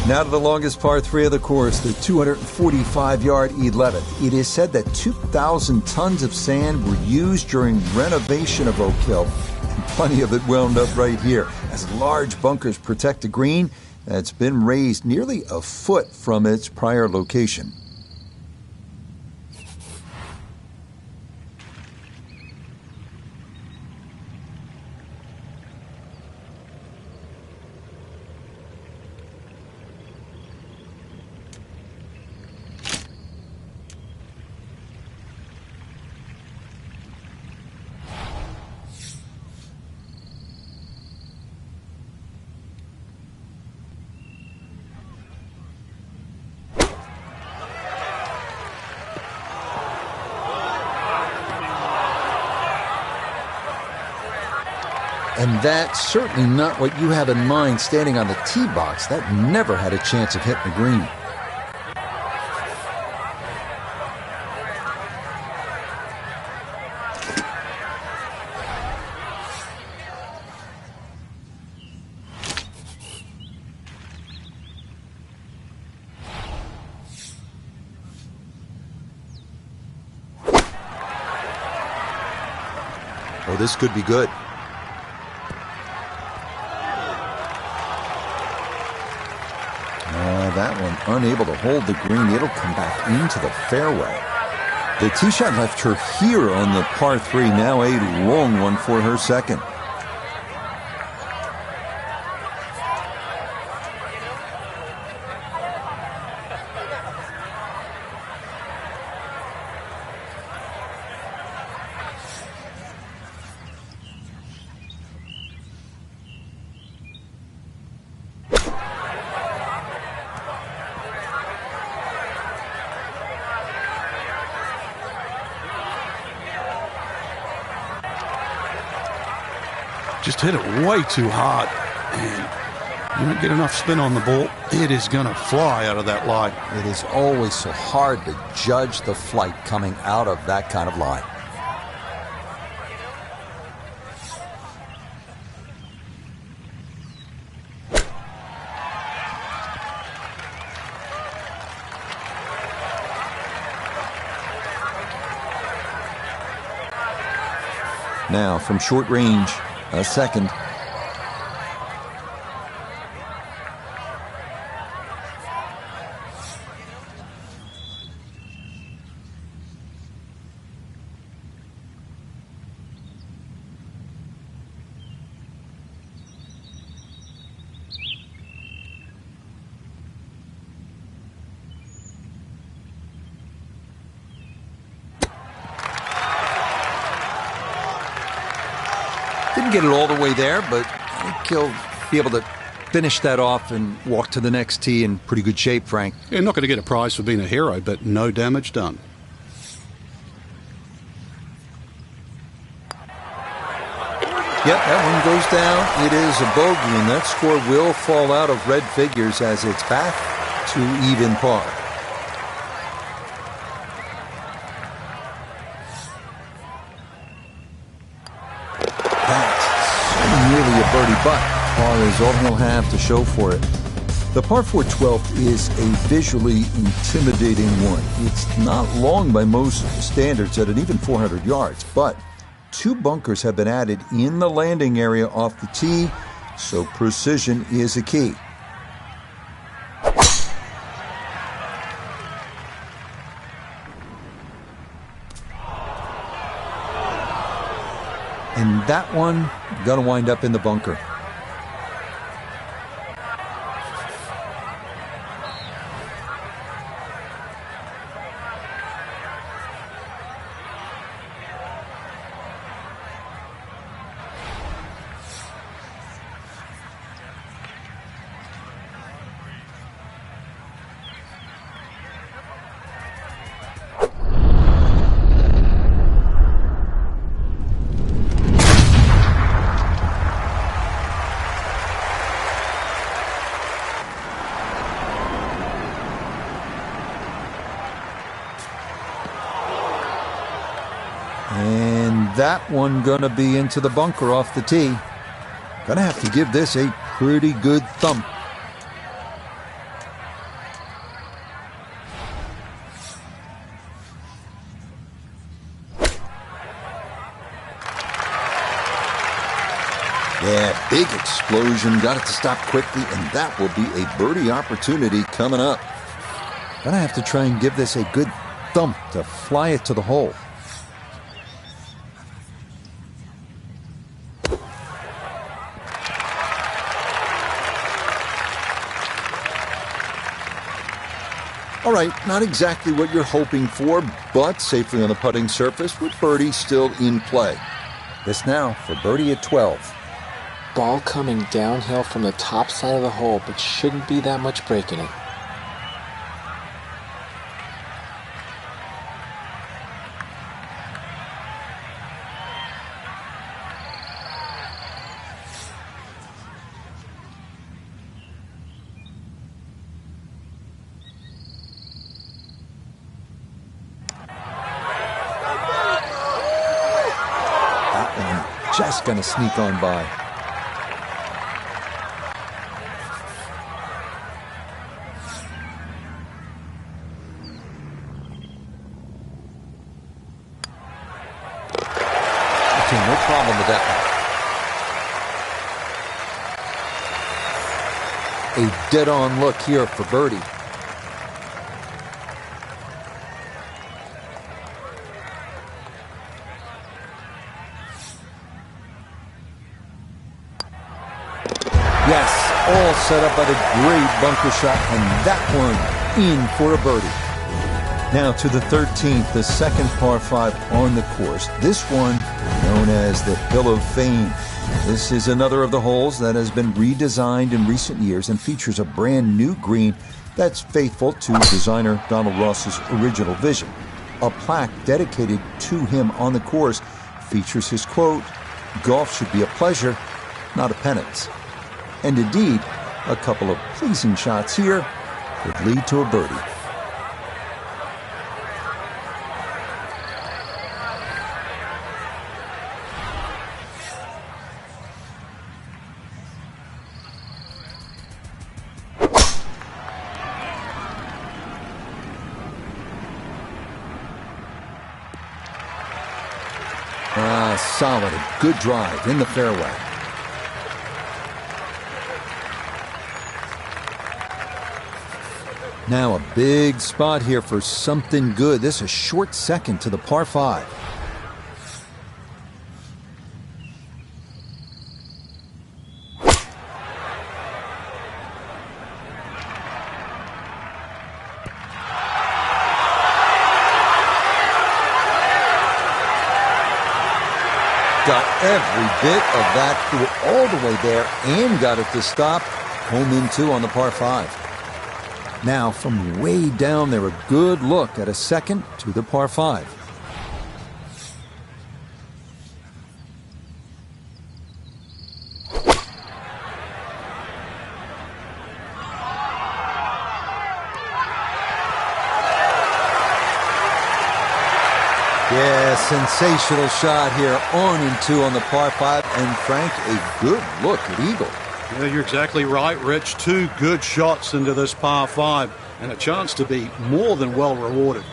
Now to the longest par 3 of the course, the 245-yard 11th. It is said that 2,000 tons of sand were used during renovation of Oak Hill, and plenty of it wound up right here, as large bunkers protect a green that's been raised nearly a foot from its prior location. And that's certainly not what you have in mind standing on the tee box. That never had a chance of hitting the green. Oh, this could be good. That one unable to hold the green. It'll come back into the fairway. The tee shot left her here on the par 3. Now a long one for her second. Just hit it way too hard, and you don't get enough spin on the ball, it is going to fly out of that line. It is always so hard to judge the flight coming out of that kind of line. Now from short range, a second. Didn't get it all the way there, but I think he'll be able to finish that off and walk to the next tee in pretty good shape, Frank. You're not going to get a prize for being a hero, but no damage done. Yep, that one goes down. It is a bogey, and that score will fall out of red figures as it's back to even par. Nearly a birdie, but par is all he'll have to show for it. The par 4 12th is a visually intimidating one. It's not long by most standards at an even 400 yards, but 2 bunkers have been added in the landing area off the tee, so precision is a key. And that one gonna wind up in the bunker. And that one gonna be into the bunker off the tee. Gonna have to give this a pretty good thump. Yeah, big explosion. Got it to stop quickly, and that will be a birdie opportunity coming up. Gonna have to try and give this a good thump to fly it to the hole. All right, not exactly what you're hoping for, but safely on the putting surface with birdie still in play. This now for birdie at 12. Ball coming downhill from the top side of the hole, but shouldn't be that much breaking it. going to sneak on by. Okay, no problem with that one. A dead-on look here for birdie. Yes, all set up by the great bunker shot, and that one in for a birdie. Now to the 13th, the second par 5 on the course. This one known as the Hill of Fame. This is another of the holes that has been redesigned in recent years and features a brand new green that's faithful to designer Donald Ross's original vision. A plaque dedicated to him on the course features his quote, "Golf should be a pleasure, not a penance." And indeed, a couple of pleasing shots here could lead to a birdie. Solid, a good drive in the fairway. Now a big spot here for something good. This is a short second to the par 5. Got every bit of that through all the way there and got it to stop. Home in 2 on the par 5. Now from way down there, a good look at a second to the par 5. Yeah, sensational shot here, on and 2 on the par 5, and Frank, a good look at eagle. Yeah, you're exactly right, Rich. 2 good shots into this par 5, and a chance to be more than well rewarded.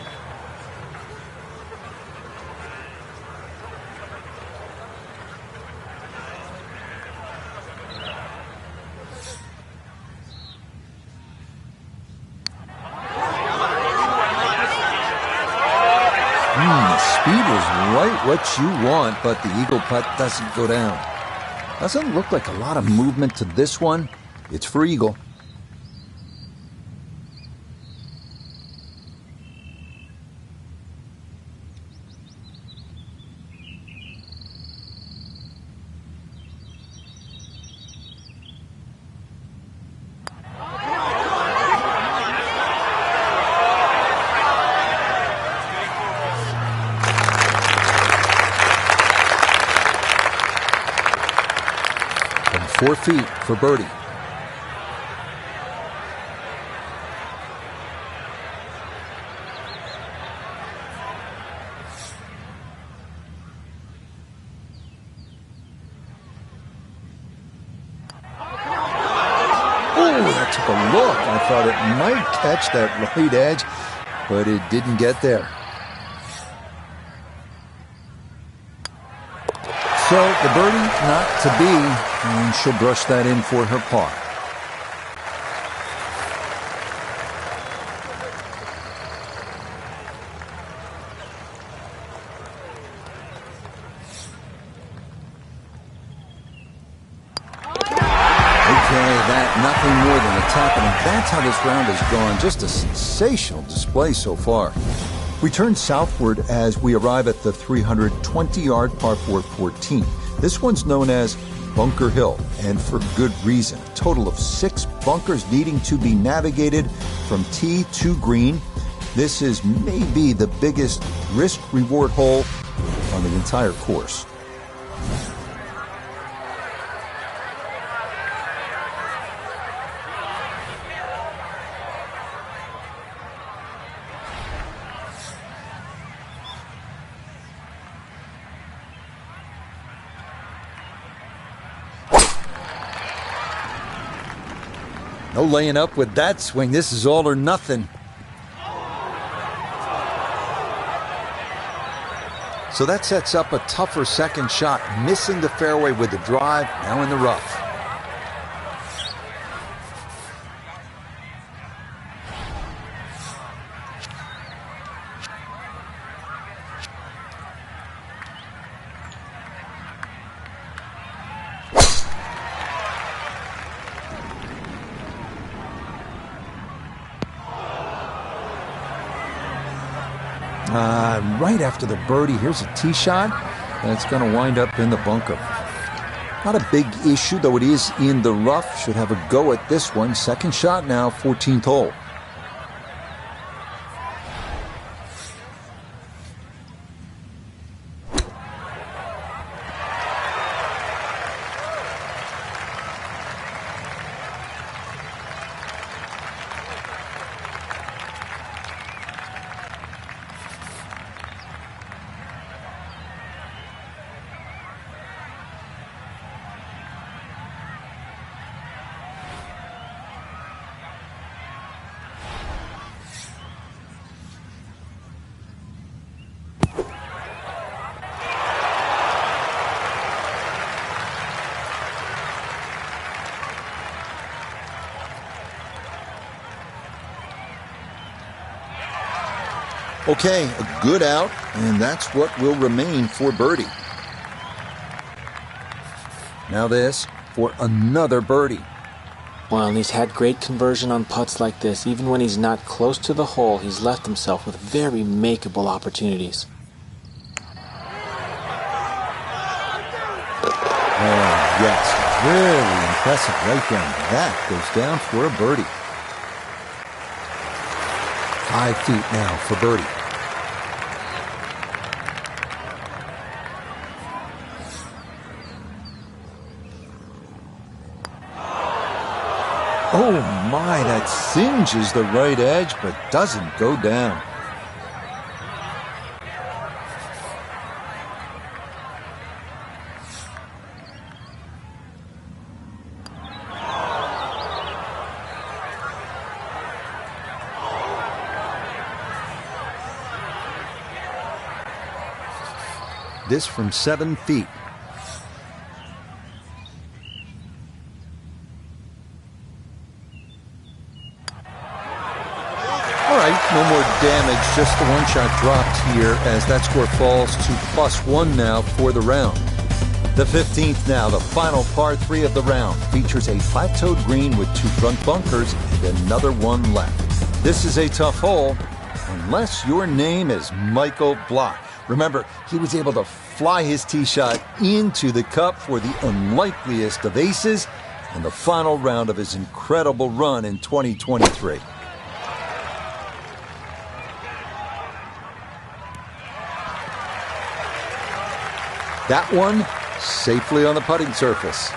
The speed was right what you want, but the eagle putt doesn't go down. Doesn't look like a lot of movement to this one. It's for eagle. And 4 feet for birdie. That took a look. I thought it might catch that right edge, but it didn't get there. So the birdie not to be, and she'll brush that in for her par. Nothing more than a tap, and that's how this round has gone. Just a sensational display so far. We turn southward as we arrive at the 320-yard par 4 14. This one's known as Bunker Hill, and for good reason. A total of 6 bunkers needing to be navigated from tee to green. This is maybe the biggest risk-reward hole on the entire course. No laying up with that swing. This is all or nothing. So that sets up a tougher second shot. Missing the fairway with the drive, now in the rough. Right after the birdie, here's a tee shot, and it's going to wind up in the bunker. Not a big issue, though it is in the rough. Should have a go at this one. Second shot now, 14th hole. Okay, a good out, and that's what will remain for birdie. Now this for another birdie. Well, he's had great conversion on putts like this. Even when he's not close to the hole, he's left himself with very makeable opportunities. Oh, yes, really impressive right down. That goes down for a birdie. 5 feet now for birdie. Oh my, that singes the right edge, but doesn't go down. This from 7 feet. All right, no more damage, just the one shot dropped here as that score falls to +1 now for the round. The 15th now, the final par 3 of the round, features a plateaued green with 2 front bunkers and another one left. This is a tough hole, unless your name is Michael Block. Remember, he was able to fly his tee shot into the cup for the unlikeliest of aces in the final round of his incredible run in 2023. That one safely on the putting surface.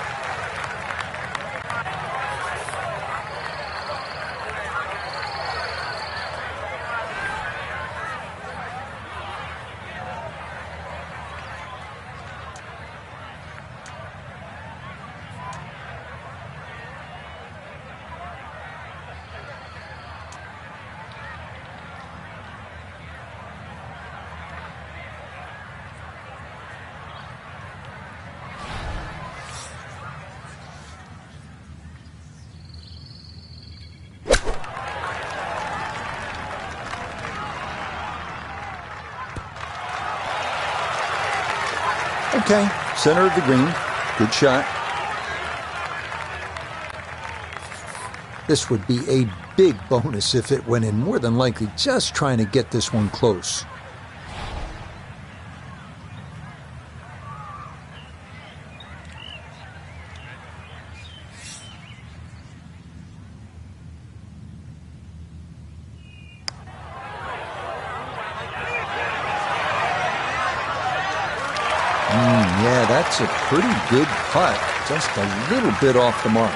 Okay, center of the green. Good shot. This would be a big bonus if it went in, more than likely just trying to get this one close. Yeah, that's a pretty good putt, just a little bit off the mark.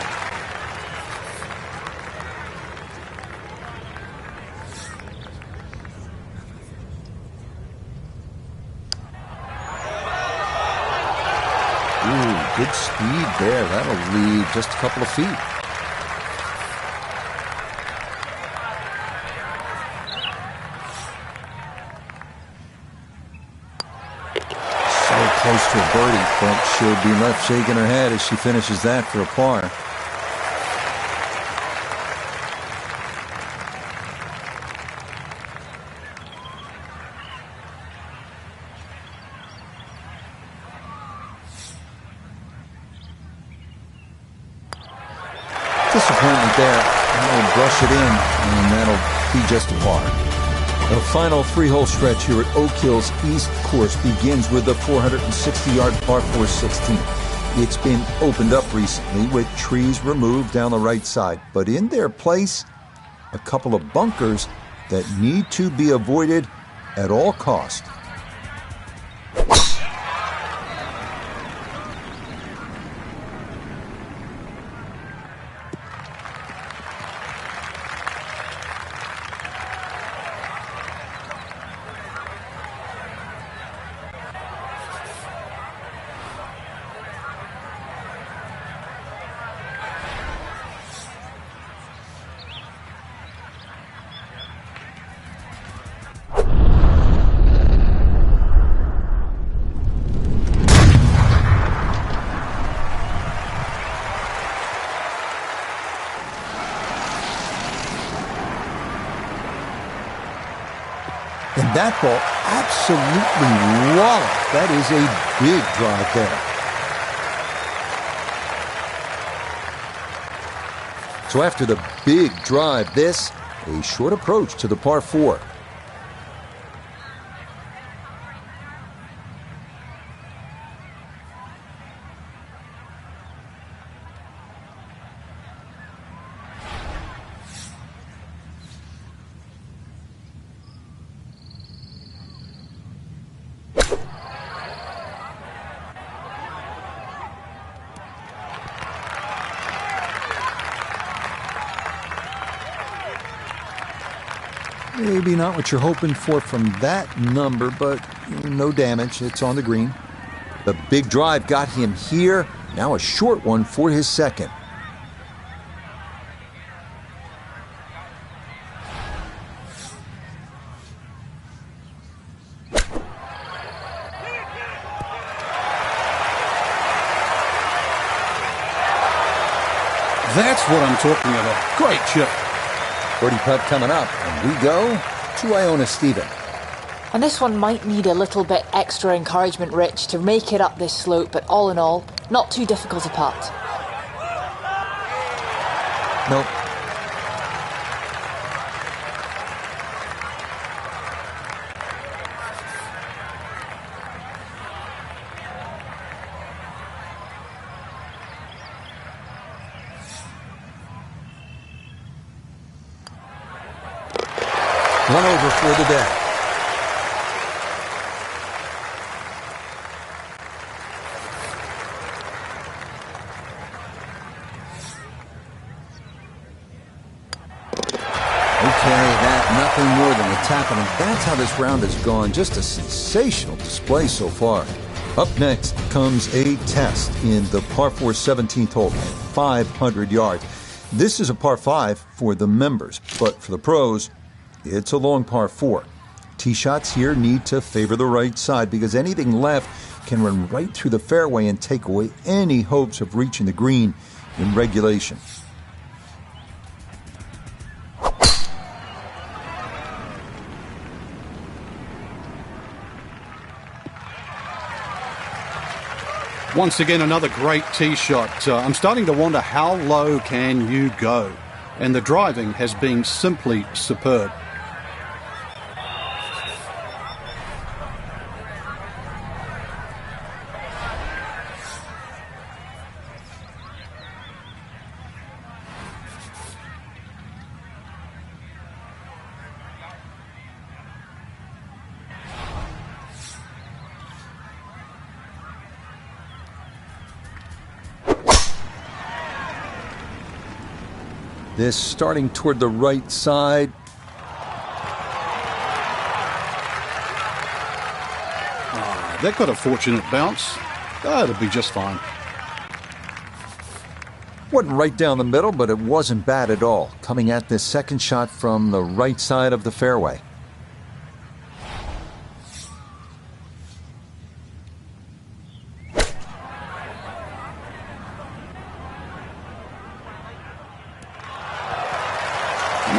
Ooh, good speed there. That'll leave just a couple of feet. close to a birdie, but she'll be left shaking her head as she finishes that for a par. Disappointment there. They'll brush it in, and that'll be just a par. The final three-hole stretch here at Oak Hill's East Course begins with the 460-yard par 4 16th. It's been opened up recently with trees removed down the right side, but in their place, a couple of bunkers that need to be avoided at all cost. And that ball absolutely walloped. That is a big drive there. So after the big drive, this, a short approach to the par 4. Maybe not what you're hoping for from that number, but no damage. It's on the green. The big drive got him here. Now a short one for his second. That's what I'm talking about. Great chip. Birdie putt coming up, and we go to Iona Stephen. And this one might need a little bit extra encouragement, Rich, to make it up this slope, but all in all, not too difficult a putt. Nope. One over for the day. Nothing more than a tap, and that's how this round has gone. Just a sensational display so far. Up next comes a test in the par 4 17th hole, 500 yards. This is a par 5 for the members, but for the pros, it's a long par 4. Tee shots here need to favor the right side because anything left can run right through the fairway and take away any hopes of reaching the green in regulation. Once again, another great tee shot. I'm starting to wonder how low can you go? And the driving has been simply superb. This starting toward the right side. That got a fortunate bounce. That'll be just fine. Wasn't right down the middle, but it wasn't bad at all. Coming at this second shot from the right side of the fairway.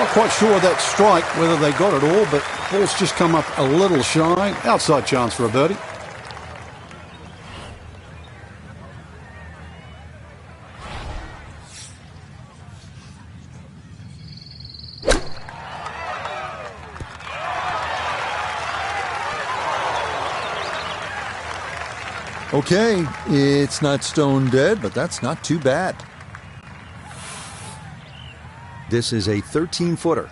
not quite sure that strike, whether they got it all, but ball's just come up a little shy. Outside chance for a birdie. Okay, it's not stone dead, but that's not too bad. This is a 13-footer.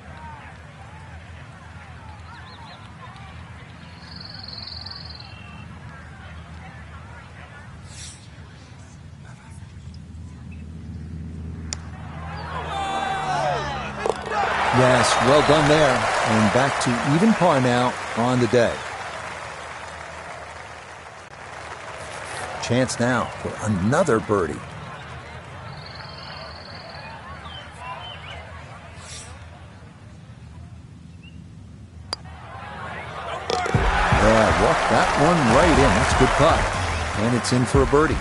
Yes, well done there. And back to even par now on the day. Chance now for another birdie. Yeah, walked that one right in. That's a good putt. And it's in for a birdie.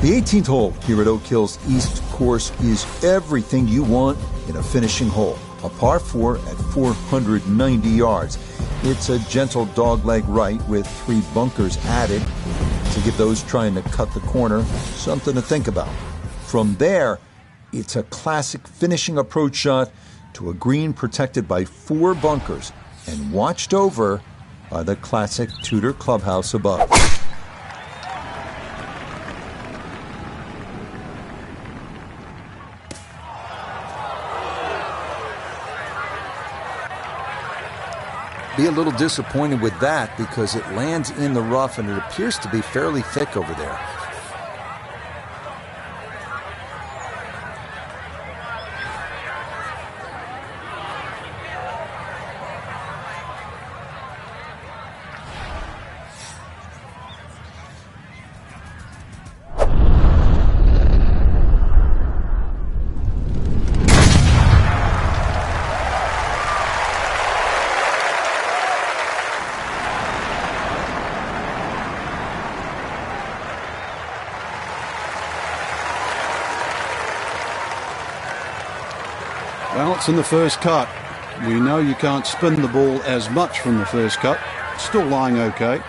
The 18th hole here at Oak Hill's East Course is everything you want in a finishing hole. A par 4 at 490 yards. It's a gentle dogleg right with 3 bunkers added to give those trying to cut the corner something to think about. From there, it's a classic finishing approach shot to a green protected by 4 bunkers and watched over by the classic Tudor clubhouse above. Be a little disappointed with that because it lands in the rough and it appears to be fairly thick over there. Well, it's in the first cut. We know you can't spin the ball as much from the first cut. Still lying okay.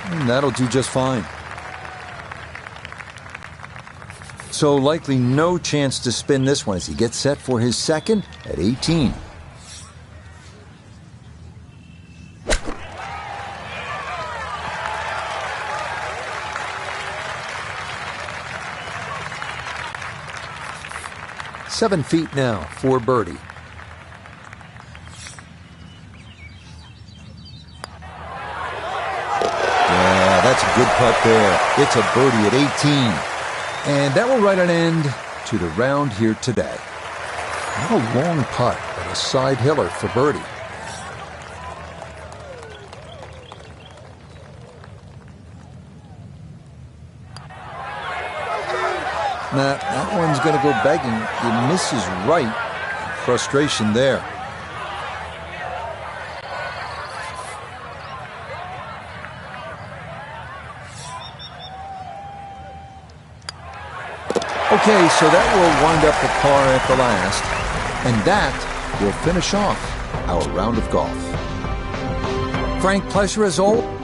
And that'll do just fine. So likely no chance to spin this one as he gets set for his second at 18. Seven feet now for birdie. Yeah, that's a good putt there. It's a birdie at 18. And that will write an end to the round here today. Not a long putt, but a side hiller for birdie. Now, that one's going to go begging. It misses right. Frustration there. Okay, so that will wind up the par at the last, and that will finish off our round of golf. Frank, pleasure as always.